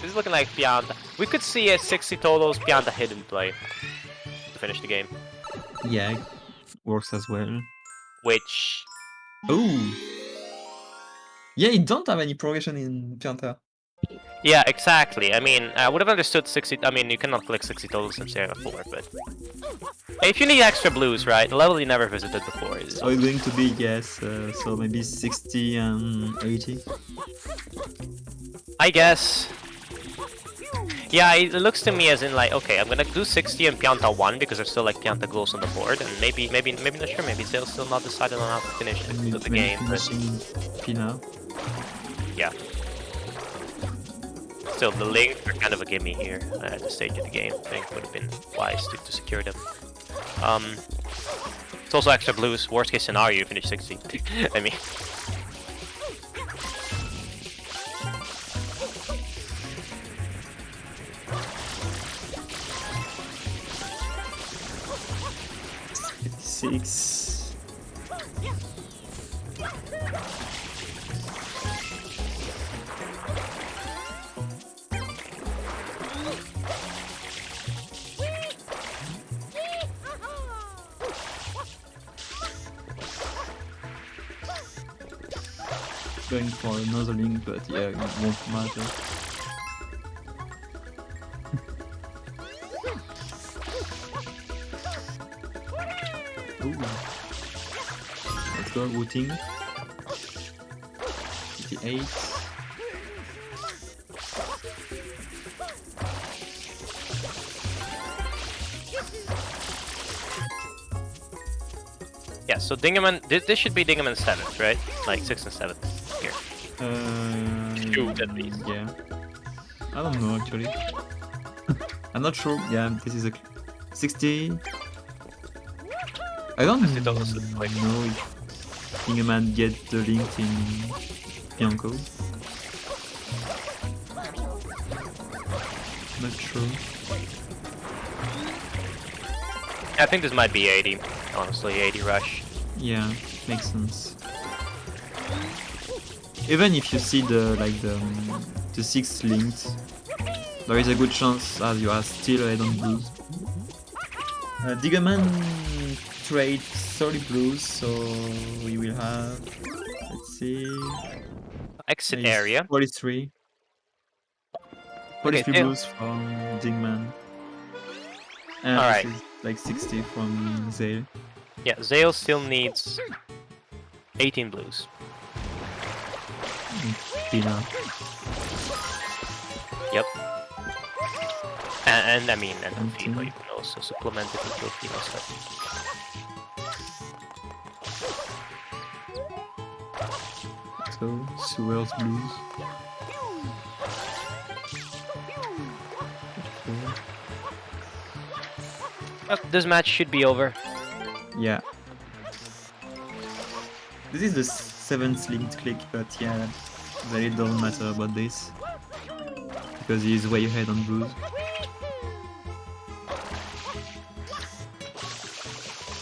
This is looking like Pianta. We could see a 60 totals Pianta hidden play to finish the game. Yeah, works as well. Which. Oh! Yeah, you don't have any progression in Pianta. Yeah, exactly. I mean, I would have understood 60. I mean, you cannot click 60 totals from Sierra 4, but. If you need extra blues, right? The level you never visited before is. So it's going to be, yes, so maybe 60 and 80. I guess. Yeah, it looks to me as in like, okay, I'm gonna do 60 and Pianta 1 because there's still like Pianta goals on the board, and maybe not sure, maybe Zale's still not decided on how to finish the game. But Finishing Pina. yeah. Still, the links are kind of a gimme here at the stage of the game. I think would have been wise to secure them. It's also extra blues. Worst case scenario, you finish 60. I mean. Six. Going for another link, but yeah, it won't matter. Ooh. Let's go, routing. 58. Yeah, so Dingeman, this should be Dingeman's 7th, right? Like 6th and 7th here. Shoot, at least. Yeah. I don't know actually. I'm not sure. Yeah, this is a 60. I don't It almost looks like- know if Dingeman get the link in Bianco. Not sure. I think this might be 80, honestly, 80 rush. Yeah, makes sense. Even if you see the 6th linked, There is a good chance as you are still ahead on blues. Dingeman trade 30 blues, so we will have, let's see, Exit it's area. 43. Okay, 43 Zale. blues from Dingeman. And Alright. this is like 60 from Zale. Yeah, Zale still needs 18 blues. Pina. Yep. And I mean, and Empty. Vito, you can also supplement it with Filipino stuff. So, Sewell's blues. Yep, this match should be over. Yeah. This is the 7th linked click, but yeah, really doesn't matter about this. Because he is way ahead on blues.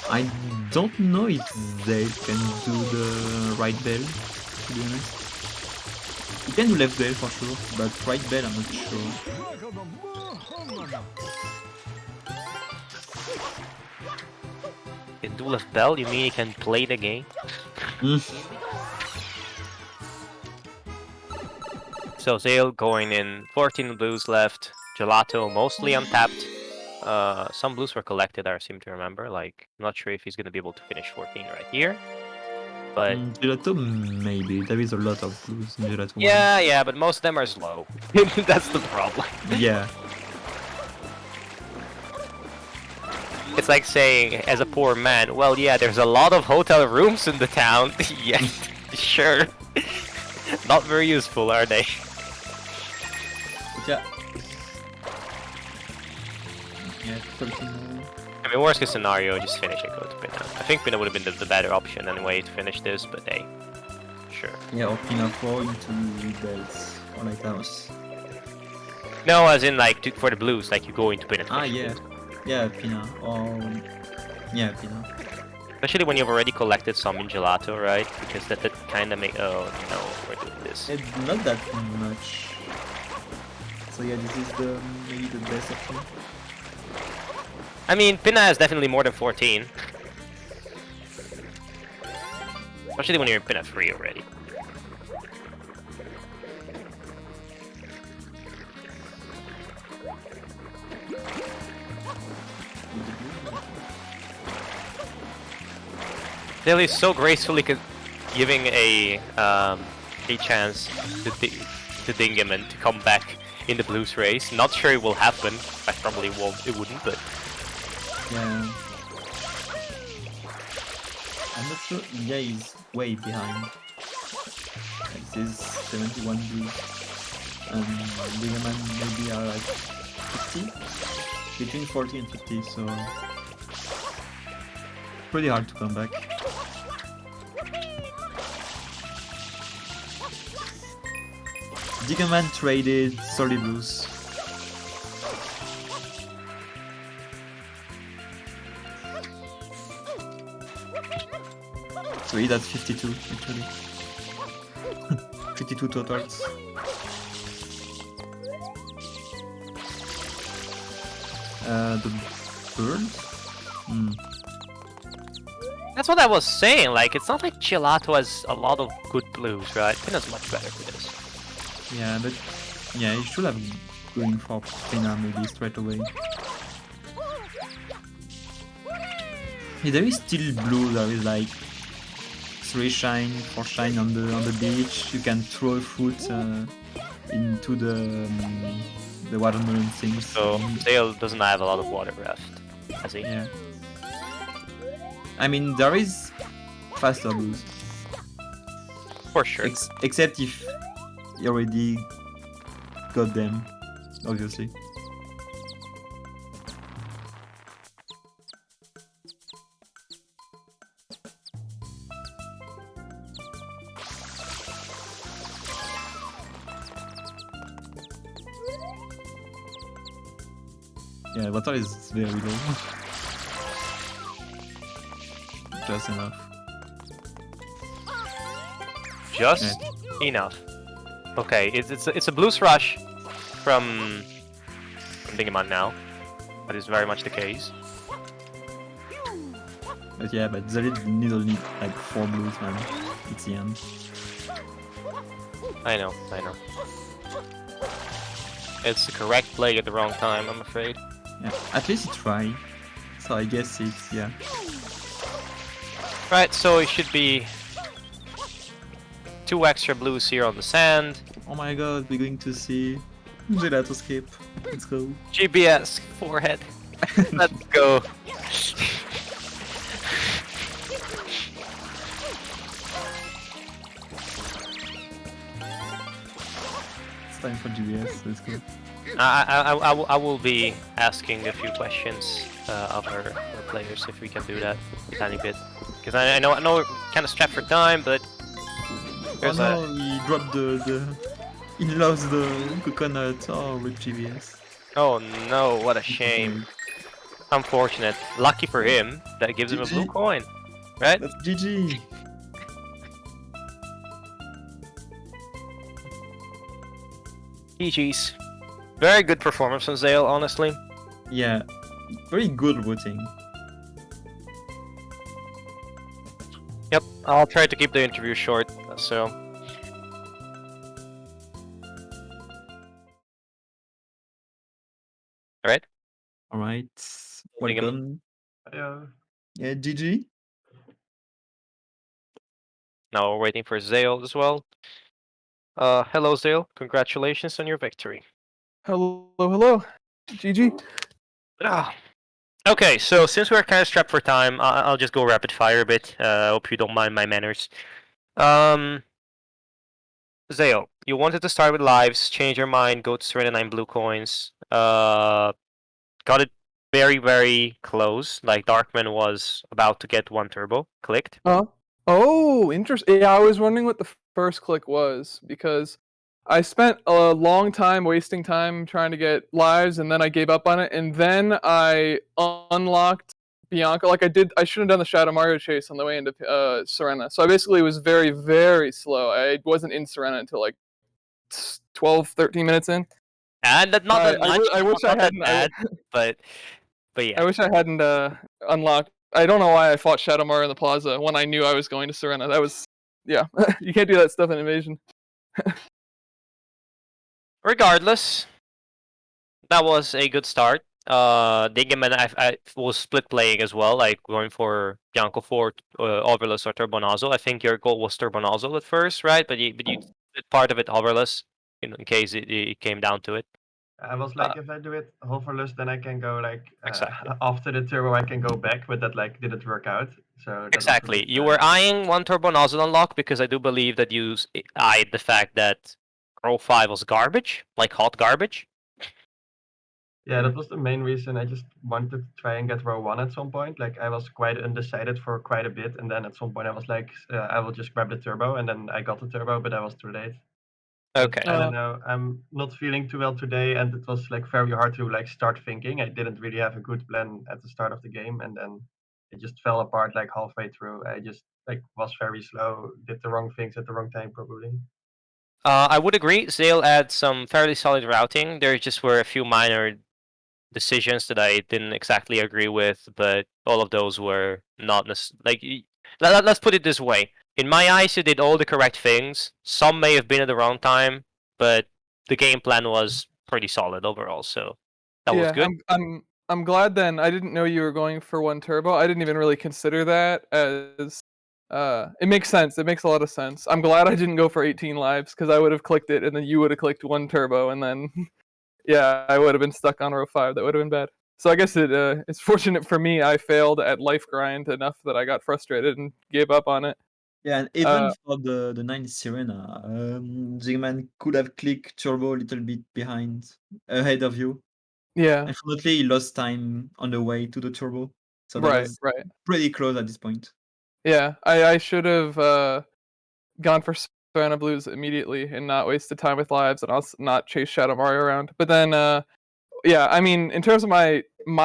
I don't know if they can do the right bell, to be honest. You can do left bell for sure, but right bell I'm not sure. In Duel of Bell, you mean you can play the game? So Zale going in, 14 blues left, Gelato mostly untapped. Some blues were collected, I seem to remember. Like, I'm not sure if he's gonna be able to finish 14 right here. But Gelato, maybe. There is a lot of blues in Gelato. yeah, but most of them are slow. That's the problem. Yeah. It's like saying, as a poor man, well, yeah, there's a lot of hotel rooms in the town. Yeah, sure. Not very useful, are they? Yeah. Yeah, Filipino. I mean, worst case scenario, just finish and go to Pina. I think Pina would have been the better option anyway to finish this, but hey, sure. Yeah, or Pina 4 into belts, or like house. No, as in like for the blues, like you go into Pina. Ah, yeah. Yeah, Pina. Or... Yeah, Pina. Especially when you've already collected some in Gelato, right? Because that kind of make... Oh, no, we're doing this. It's not that much. So yeah, this is the maybe the best option. I mean, Pina has definitely more than 14. Especially when you're in Pina 3 already. Zale is so gracefully giving a chance to Dingeman to come back in the blues race. Not sure it will happen. I probably won't. It wouldn't, but Yeah. I'm not sure. Yeah, he's way behind. This is 71 blues. And Dingeman maybe are like 50? Between 40 and 50, so... Pretty hard to come back. Dingeman traded solid blues. So he's at 52 actually. 52 totals. The bird? that's what I was saying. Like, it's not like Gelato has a lot of good blues, right? Pina's much better for this. Yeah, but yeah, he should have going for Pena maybe straight away. Yeah, there is still blue. There is like 3 shine, 4 shine on the beach. You can throw a fruit into the watermelon things. So Zale doesn't have a lot of water left, has he? Yeah. I mean, there is faster blues. For sure. Except if you already got them, obviously. Yeah, water is very low. Just enough. Just enough. Okay, it's a blues rush from Dingeman now. That is very much the case. But yeah, but Zale need only like 4 blues, man. It's the end. I know. It's the correct play at the wrong time, I'm afraid. Yeah, at least he tried. So I guess it's, yeah. Right, so it should be 2 extra blues here on the sand. Oh my god, we're going to see Gelato skip. Let's go. GBS forehead. Let's go. It's time for GBS, let's go. I will be asking a few questions of our players if we can do that a tiny bit. Because I know we're kind of strapped for time, but there's oh no, he dropped he lost the coconut. Oh, with GBS. Oh no, what a shame. Unfortunate. Lucky for him, that gives him a blue GG. coin, right? That's GG. GG's. Very good performance from Zale, honestly. Yeah, very good voting. Yep, I'll try to keep the interview short, so... Alright? Alright, Dingham. welcome. Yeah. Yeah, GG. Now we're waiting for Zale as well. Hello Zale, congratulations on your victory. Hello. GG. Ah. Okay, so since we're kind of strapped for time, I'll just go rapid fire a bit. I hope you don't mind my manners. Zale, you wanted to start with lives, change your mind, go to Serena 9 blue coins. Got it very, very close. Like Darkman was about to get 1 turbo. Clicked. Oh, interesting. Yeah, I was wondering what the first click was because I spent a long time wasting time trying to get lives, and then I gave up on it, and then I unlocked Bianca. Like I should have done the Shadow Mario chase on the way into Serena. So I basically was very, very slow. I wasn't in Serena until like 12, 13 minutes in. And not that much. I wish not I that hadn't. bad, but yeah. I wish I hadn't unlocked. I don't know why I fought Shadow Mario in the plaza when I knew I was going to Serena. That was, yeah. You can't do that stuff in Invasion. Regardless, that was a good start. Dingeman I was split playing as well, like going for Bianco 4, Overless or Turbonozzle. I think your goal was Turbonozzle at first, right? But you did part of it Overless, in case it came down to it. I was like, if I do it hoverless, then I can go like Exactly. after the turbo, I can go back, but that like didn't work out. So that was a Exactly. bit You sad. were eyeing 1 Turbonozzle unlock because I do believe that you eyed the fact that Row 5 was garbage, like hot garbage. Yeah, that was the main reason. I just wanted to try and get row 1 at some point. Like I was quite undecided for quite a bit, and then at some point I was like, I will just grab the turbo, and then I got the turbo, but I was too late. But Okay. I don't know. I'm not feeling too well today, and it was like very hard to like start thinking. I didn't really have a good plan at the start of the game, and then it just fell apart like halfway through. I just like was very slow, did the wrong things at the wrong time probably. I would agree. Zale had some fairly solid routing. There just were a few minor decisions that I didn't exactly agree with, but all of those were not like. Let's put it this way: in my eyes, you did all the correct things. Some may have been at the wrong time, but the game plan was pretty solid overall. So that was good. I'm glad then. I didn't know you were going for 1 turbo. I didn't even really consider that as. It makes sense. It makes a lot of sense. I'm glad I didn't go for 18 lives because I would have clicked it, and then you would have clicked 1 turbo, and then yeah, I would have been stuck on row 5. That would have been bad. So I guess it's fortunate for me I failed at life grind enough that I got frustrated and gave up on it. Yeah, and even for the 9 Sirena, Dingeman could have clicked turbo a little bit ahead of you. Yeah. Unfortunately, he lost time on the way to the turbo, so that was Right. pretty close at this point. Yeah, I should have gone for Savannah Blues immediately and not wasted time with lives and also not chase Shadow Mario around. But then, yeah, I mean, in terms of my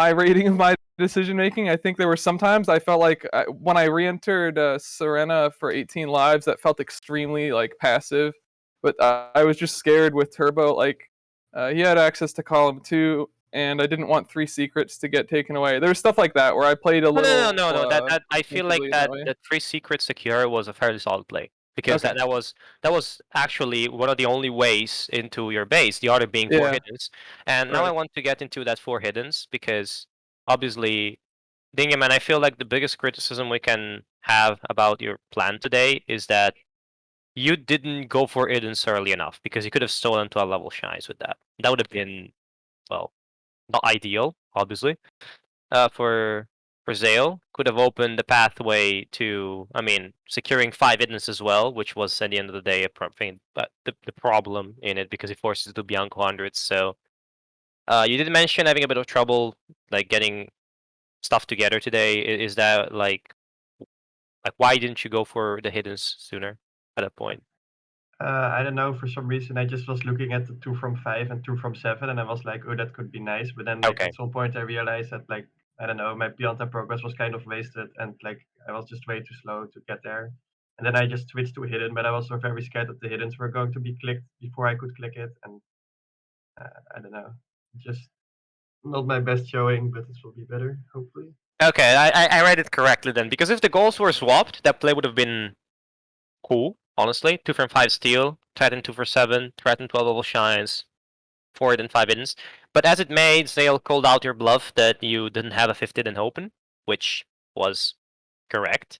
rating of my decision making, I think there were sometimes I felt like when I re-entered Serena for 18 lives, that felt extremely like passive. But I was just scared with Turbo. Like he had access to column 2. and I didn't want 3 secrets to get taken away. There's stuff like that where I played a little. No. That I feel like defensively that way. that 3 secret secure was a fairly solid play because Okay. that was actually one of the only ways into your base. The other being 4 Yeah. hiddens, and now I Right. want to get into that 4 hiddens because obviously, Dingeman, I feel like the biggest criticism we can have about your plan today is that you didn't go for hiddens early enough because you could have stolen 12 level shines with that. That would have been, well, not ideal, obviously. For Zale, could have opened the pathway to, I mean, securing 5 hiddens as well, which was at the end of the day a thing, but the problem in it because it forces you to be on 100s. So you did mention having a bit of trouble like getting stuff together today. Is that like why didn't you go for the hiddens sooner at that point? I don't know. For some reason, I just was looking at the 2 from 5 and 2 from 7, and I was like, "Oh, that could be nice." But then, like Okay. at some point, I realized that, like, I don't know, my beyond time progress was kind of wasted, and like I was just way too slow to get there. And then I just switched to hidden, but I was so very scared that the hiddens were going to be clicked before I could click it, and I don't know, just not my best showing, but this will be better, hopefully. Okay, I read it correctly then because if the goals were swapped, that play would have been cool. Honestly, 2 from 5 steal, threaten 2 for 7, threaten 12 level shines, 4 and 5 hiddens. But as it may, Zale called out your bluff that you didn't have a 5th hidden open, which was correct.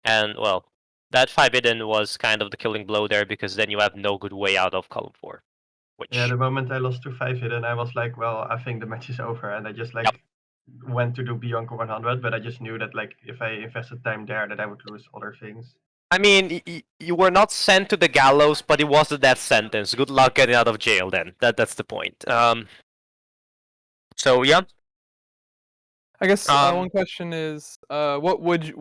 And well, that 5 hidden was kind of the killing blow there because then you have no good way out of column 4. Yeah, Which the moment I lost to 5 hidden, I was like, well, I think the match is over, and I just like Yep. went to do Beyond 100, but I just knew that like if I invested time there, that I would lose other things. I mean, you were not sent to the gallows, but it was a death sentence. Good luck getting out of jail then. That's the point. So yeah. I guess Um, one question is, what would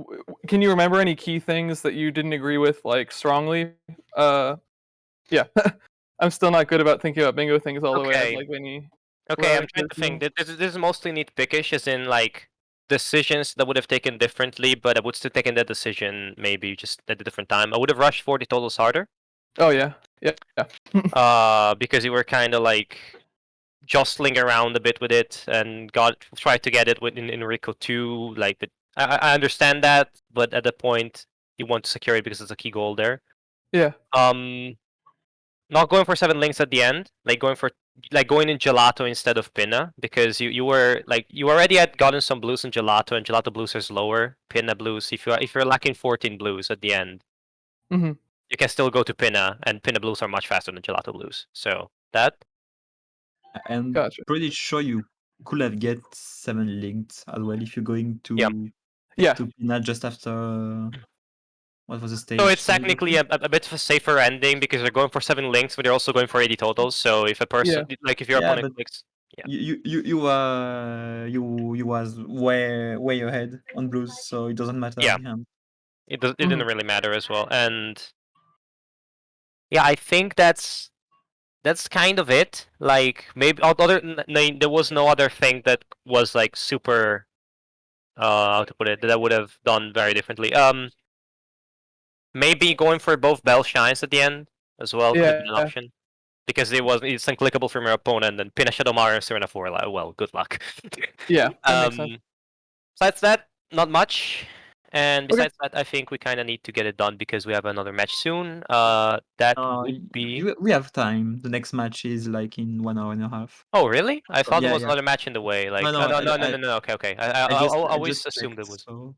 can you remember any key things that you didn't agree with like strongly? Yeah, I'm still not good about thinking about bingo things all the way. I'd okay. like any. Okay, I'm trying to think. This is mostly nitpickish, as in like decisions that would have taken differently, but I would still taken that decision maybe just at a different time. I would have rushed 40 totals harder. Oh yeah. Because you were kind of like jostling around a bit with it and tried to get it in Rico 2. Like, but I understand that, but at that point you want to secure it because it's a key goal there. Yeah. Not going for 7 links at the end, like going in gelato instead of pinna because you were like you already had gotten some blues in gelato and gelato blues is lower. Pinna blues, if you're lacking 14 blues at the end, Mhm. you can still go to pinna, and pinna blues are much faster than gelato blues. So that I'm Gotcha. pretty sure you could have get 7 linked as well if you're going Yeah. Yeah. to Pina just after what was the stage? So it's 12 or technically something? a bit of a safer ending because they're going for 7 links, but they're also going for 80 totals. So if a person like if your Yeah, opponent but clicks, yeah, you was way ahead on blues, so it doesn't matter yeah, at the end. it didn't really matter as well. And yeah, I think that's kind of it. Like maybe there was no other thing that was like super how to put it that I would have done very differently. Maybe going for both bell shines at the end as well could have been an Yeah. option because it's unclickable from your opponent and pin a Shadow Mario and Serena 4. Like, well, good luck. Yeah. That makes sense. Besides that, not much. And Okay. besides that, I think we kind of need to get it done because we have another match soon. That would be. We have time. The next match is like in 1 hour and a half. Oh, really? I thought there Yeah, was yeah. another match in the way. Like, No, no. Okay, okay. I I just always assumed checked. there was. So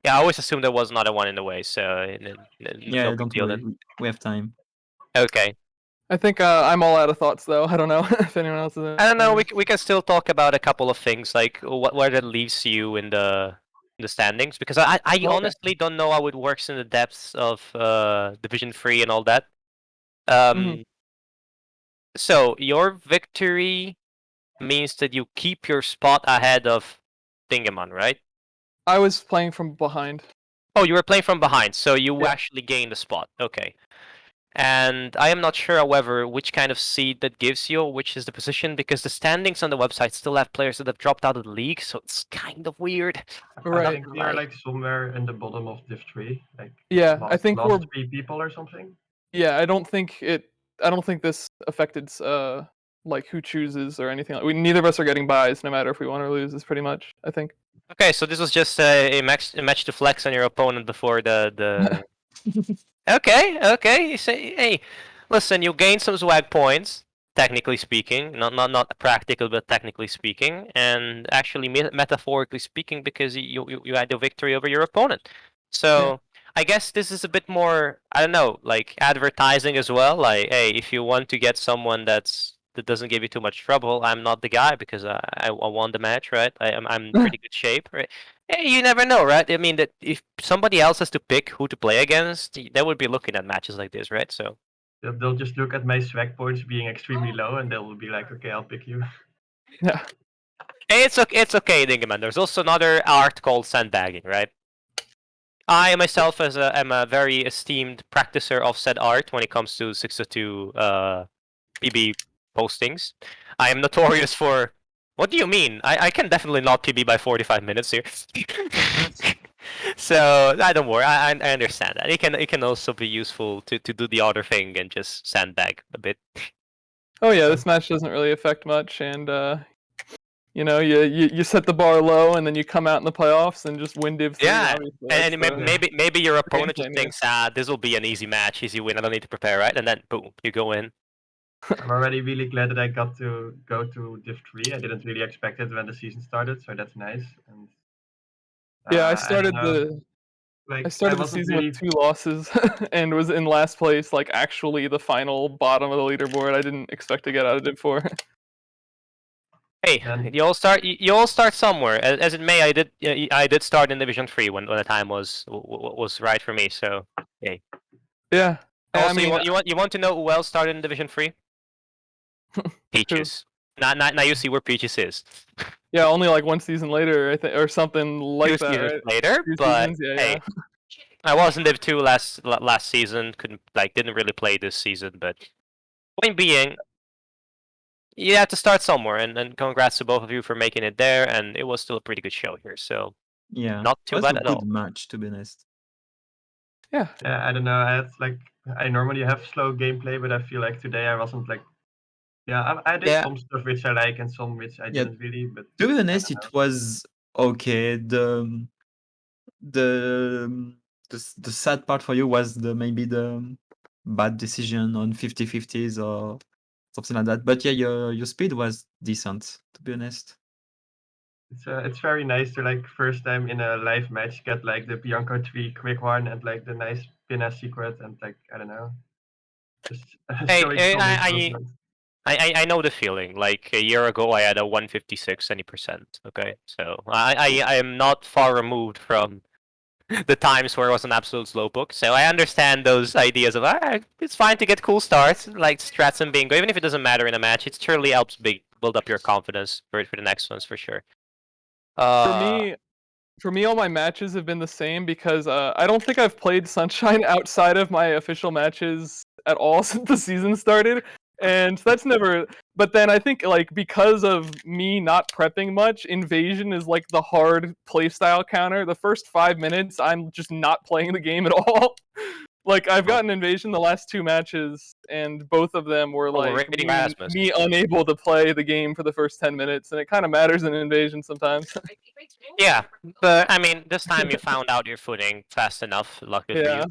Yeah, I always assumed there was another one in the way. So no yeah, big don't deal then. worry. We have time. Okay. I think I'm all out of thoughts though. I don't know if anyone else is. I don't know. We can still talk about a couple of things like where that leaves you in the standings because I Okay. honestly don't know how it works in the depths of Division 3 and all that. Mhm. So your victory means that you keep your spot ahead of Dingeman, right? I was playing from behind. Oh, you were playing from behind, so you Yeah. actually gained a spot. Okay. And I am not sure, however, which kind of seed that gives you, which is the position, because the standings on the website still have players that have dropped out of the league, so it's kind of weird. I Right. think we are like somewhere in the bottom of Div 3, like Yeah. I think last we're. 3 people or something. Yeah. I don't think this affected like who chooses or anything. Neither of us are getting buys, no matter if we win or lose. Is pretty much, I think. Okay, so this was just a match to flex on your opponent before the. Okay. You say, hey, listen, you gain some swag points, technically speaking, not practical, but technically speaking, and actually metaphorically speaking, because you had the victory over your opponent. So I guess this is a bit more, I don't know, like advertising as well. Like, hey, if you want to get someone that doesn't give you too much trouble, I'm not the guy because I won the match, right? I'm in pretty good shape, right? Hey, you never know, right? I mean, that if somebody else has to pick who to play against, they would be looking at matches like this, right? So They'll just look at my swag points being extremely low, and they'll be like, "Okay, I'll pick you." Yeah. hey, it's okay, Dingeman. There's also another art called sandbagging, right? I myself am a very esteemed practicer of said art when it comes to 602 PB postings. I am notorious for. What do you mean? I can definitely not PB by 45 minutes here. So I don't worry. I understand that. It can also be useful to do the other thing and just sandbag a bit. Oh yeah, this match doesn't really affect much, and you set the bar low, and then you come out in the playoffs and just win Div 3. Yeah, Obviously, and maybe your opponent just plan here. thinks, this will be an easy match, easy win. I don't need to prepare, right? And then boom, you go in. I'm already really glad that I got to go to Div 3. I didn't really expect it when the season started, so that's nice. And Yeah, I I don't started know, the like I I started the wasn't season with really 2 losses and was in last place, like actually the final bottom of the leaderboard. I didn't expect to get out of Div 4. Hey, then you all start somewhere. As it may, I did start in Division 3 when the time was right for me. So hey. Yeah. I Also, mean, you want to know who else started in Division 3? Peaches. Now you see where Peaches is. yeah, only like 1 season later, I think, or something like Two that, seasons right? later, 2 but seasons, yeah, hey, yeah. I was in Div 2 last season. Didn't really play this season, but point being, you had to start somewhere, and congrats to both of you for making it there. And it was still a pretty good show here, so Yeah, not it too was a bad at good all. match, to be honest. Yeah. I don't know. I normally have slow gameplay, but I feel like today I wasn't like. Yeah, I did Yeah, some stuff which I like and some which I Yeah, didn't really. But to be I honest, don't know. it was okay. The sad part for you was maybe the bad decision on 50/50s or something like that. But yeah, your speed was decent, to be honest. It's very nice to like first time in a live match get like the Bianco 3 quick one and like the nice Pinna secret and like I don't know, just hey, showing some improvement. I know the feeling. Like a year ago, I had a 156 any%. Okay, so I am not far removed from the times where it was an absolute slowpoke. So I understand those ideas of it's fine to get cool starts like strats and bingo, even if it doesn't matter in a match. It surely helps build up your confidence for the next ones for sure. For me, all my matches have been the same because I don't think I've played Sunshine outside of my official matches at all since the season started, and that's never. But then I think like because of me not prepping much, Invasion is like the hard playstyle counter. The first 5 minutes, I'm just not playing the game at all. Like I've gotten Invasion the last 2 matches, and both of them were Oh, we're like rating Rasmus. me unable to play the game for the first 10 minutes, and it kind of matters in Invasion sometimes. Yeah, but I mean, this time you found out your footing fast enough. Lucky for you. Yeah.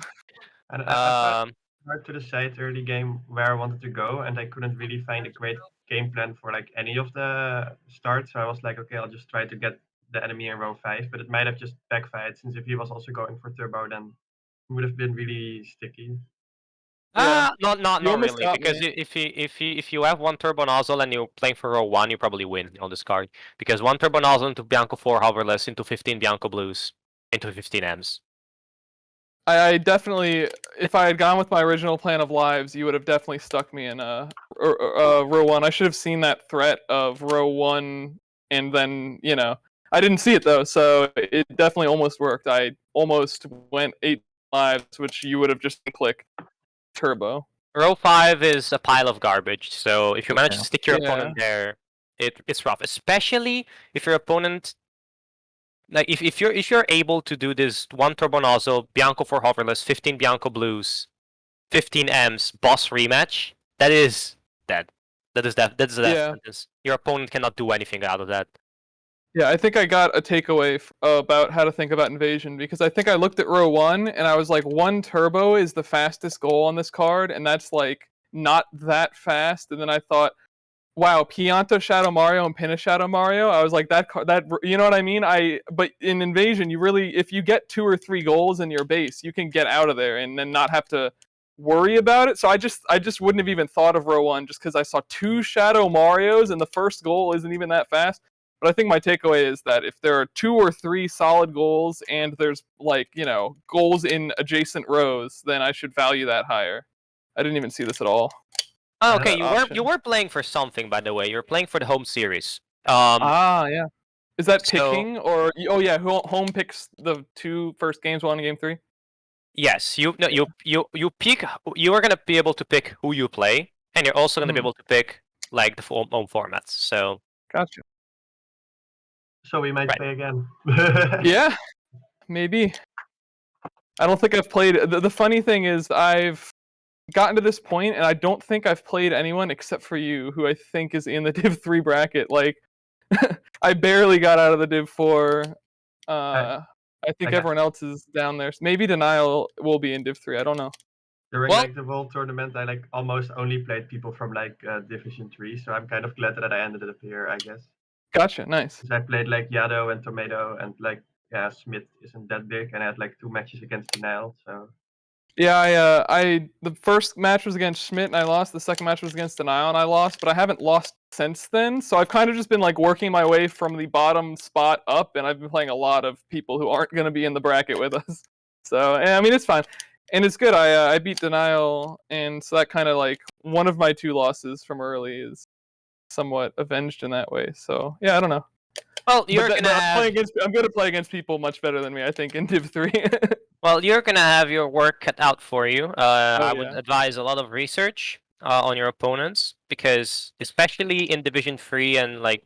And I found hard to decide early game where I wanted to go, and I couldn't really find a great game plan for like any of the starts. So I was like, okay, I'll just try to get the enemy in row 5, but it might have just backfired since if he was also going for turbo, then it would have been really sticky. Yeah. Not You almost really, got because me. if you have one turbo nozzle and you're playing for row 1, you probably win on this card because one turbo nozzle into Bianco 4 hoverless into 15 Bianco blues into 15 M's. I definitely, if I had gone with my original plan of lives, you would have definitely stuck me in row 1. I should have seen that threat of row 1, and then I didn't see it though, so it definitely almost worked. I almost went 8 lives, which you would have just clicked turbo. Row 5 is a pile of garbage, so if you manage to Yeah. stick your Yeah. opponent there, it's rough, especially if your opponent. Like if you're able to do this one turbo nozzle, Bianco 4 hoverless, 15 Bianco blues, 15 M's boss rematch, that is dead. That is that is a death Yeah. sentence. Your opponent cannot do anything out of that. Yeah, I think I got a takeaway about how to think about invasion because I think I looked at row 1 and I was like, 1 turbo is the fastest goal on this card, and that's like not that fast. And then I thought, wow, Pianta Shadow Mario and Pinna Shadow Mario. I was like, that you know what I mean? But in invasion, you really, if you get 2 or 3 goals in your base, you can get out of there and then not have to worry about it. So I just wouldn't have even thought of row 1 just because I saw 2 Shadow Marios and the first goal isn't even that fast. But I think my takeaway is that if there are 2 or 3 solid goals and there's like, goals in adjacent rows, then I should value that higher. I didn't even see this at all. Oh, okay, that you were playing for something, by the way. You were playing for the home series. Yeah. Is that So- picking or oh yeah, home picks the 2 first games, 1 game 3? Yes, you pick. You are gonna be able to pick who you play, and you're also gonna be Mhm. able to pick like the home formats. So Gotcha. So we might Right. play again. Yeah, maybe. I don't think I've played. The funny thing is, I've gotten to this point, and I don't think I've played anyone except for you, who I think is in the Div 3 bracket. Like, I barely got out of the Div 4. I think got- everyone else is down there. Maybe Denial will be in Div 3. I don't know. During Well- like the World Tournament, I like almost only played people from like Division 3, so I'm kind of glad that I ended up here, I guess. Gotcha. Nice. Because I played like Yado and Tomato, and like Smith isn't that big, and I had like 2 matches against Denial, so Yeah, the first match was against Schmidt and I lost. The second match was against Denial and I lost, but I haven't lost since then. So I've kind of just been like working my way from the bottom spot up, and I've been playing a lot of people who aren't going to be in the bracket with us. So I mean, it's fine, and it's good. I beat Denial, and so that kind of like one of my 2 losses from early is somewhat avenged in that way. So yeah, I don't know. well, you're But gonna have. I'm going to play against people much better than me, I think, in Div 3. Well, you're gonna have your work cut out for you. I would yeah. advise a lot of research on your opponents because, especially in Division 3, and like,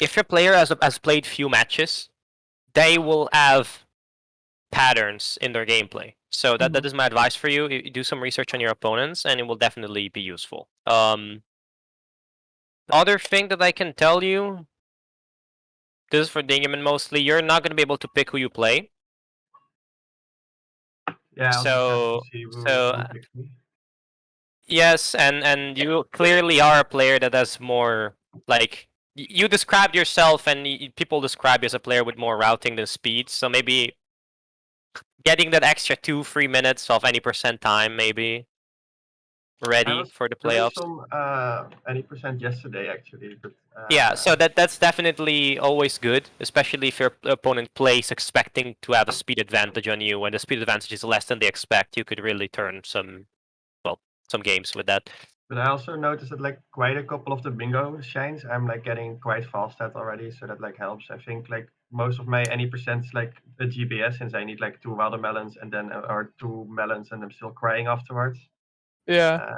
if your player has played few matches, they will have patterns in their gameplay. So that is my advice for you. Do some research on your opponents, and it will definitely be useful. The other thing that I can tell you, this is for Dingeman mostly. You're not gonna be able to pick who you play. yeah, I'll just have to see so who picks me. Yes, and you clearly are a player that has more, like, you described yourself, and people describe you as a player with more routing than speed. So maybe getting that extra 2-3 minutes of any percent time, maybe ready for the Doing playoffs. some any percent yesterday actually, but Yeah, so that's definitely always good, especially if your opponent plays expecting to have a speed advantage on you. When the speed advantage is less than they expect, you could really turn some games with that. But I also noticed that like quite a couple of the bingo shines I'm like getting quite fast at already, so that like helps. I think like most of my any percent is like a GBS, since I need like 2 watermelons and then or 2 melons and I'm still crying afterwards. Yeah.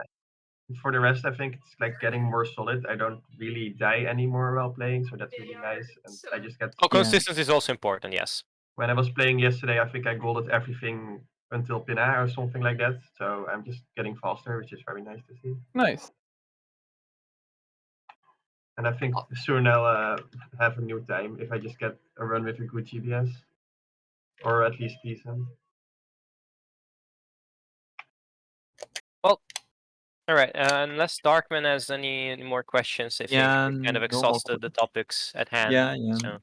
For the rest, I think it's like getting more solid. I don't really die anymore while playing, so that's really nice. And I just get Oh, consistency is also important, yes. when I was playing yesterday, I think I golded everything until Pina or something like that. So I'm just getting faster, which is very nice to see. Nice. And I think soon I'll have a new time if I just get a run with a good GBS, or at least decent. All right, unless Darkman has any more questions, I think Yeah, we kind of no more exhausted the topics at hand. Yeah. So.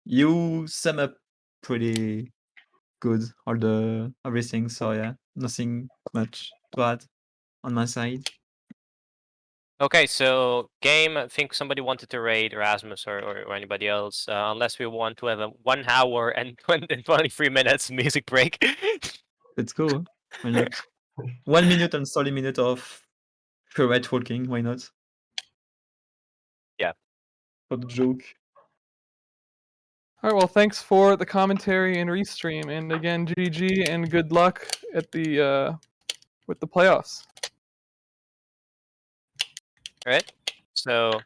You sum up pretty good all the everything, so yeah, nothing much to add on my side. Okay, so game. I think somebody wanted to raid Erasmus or anybody else, unless we want to have a 1 hour and 23 minutes music break. Let's go. Why not? 1 minute and 30 minutes of pure talking. Why not? Yeah. For the joke. All right. Well, thanks for the commentary and restream, and again, GG and good luck at the with the playoffs. All right. So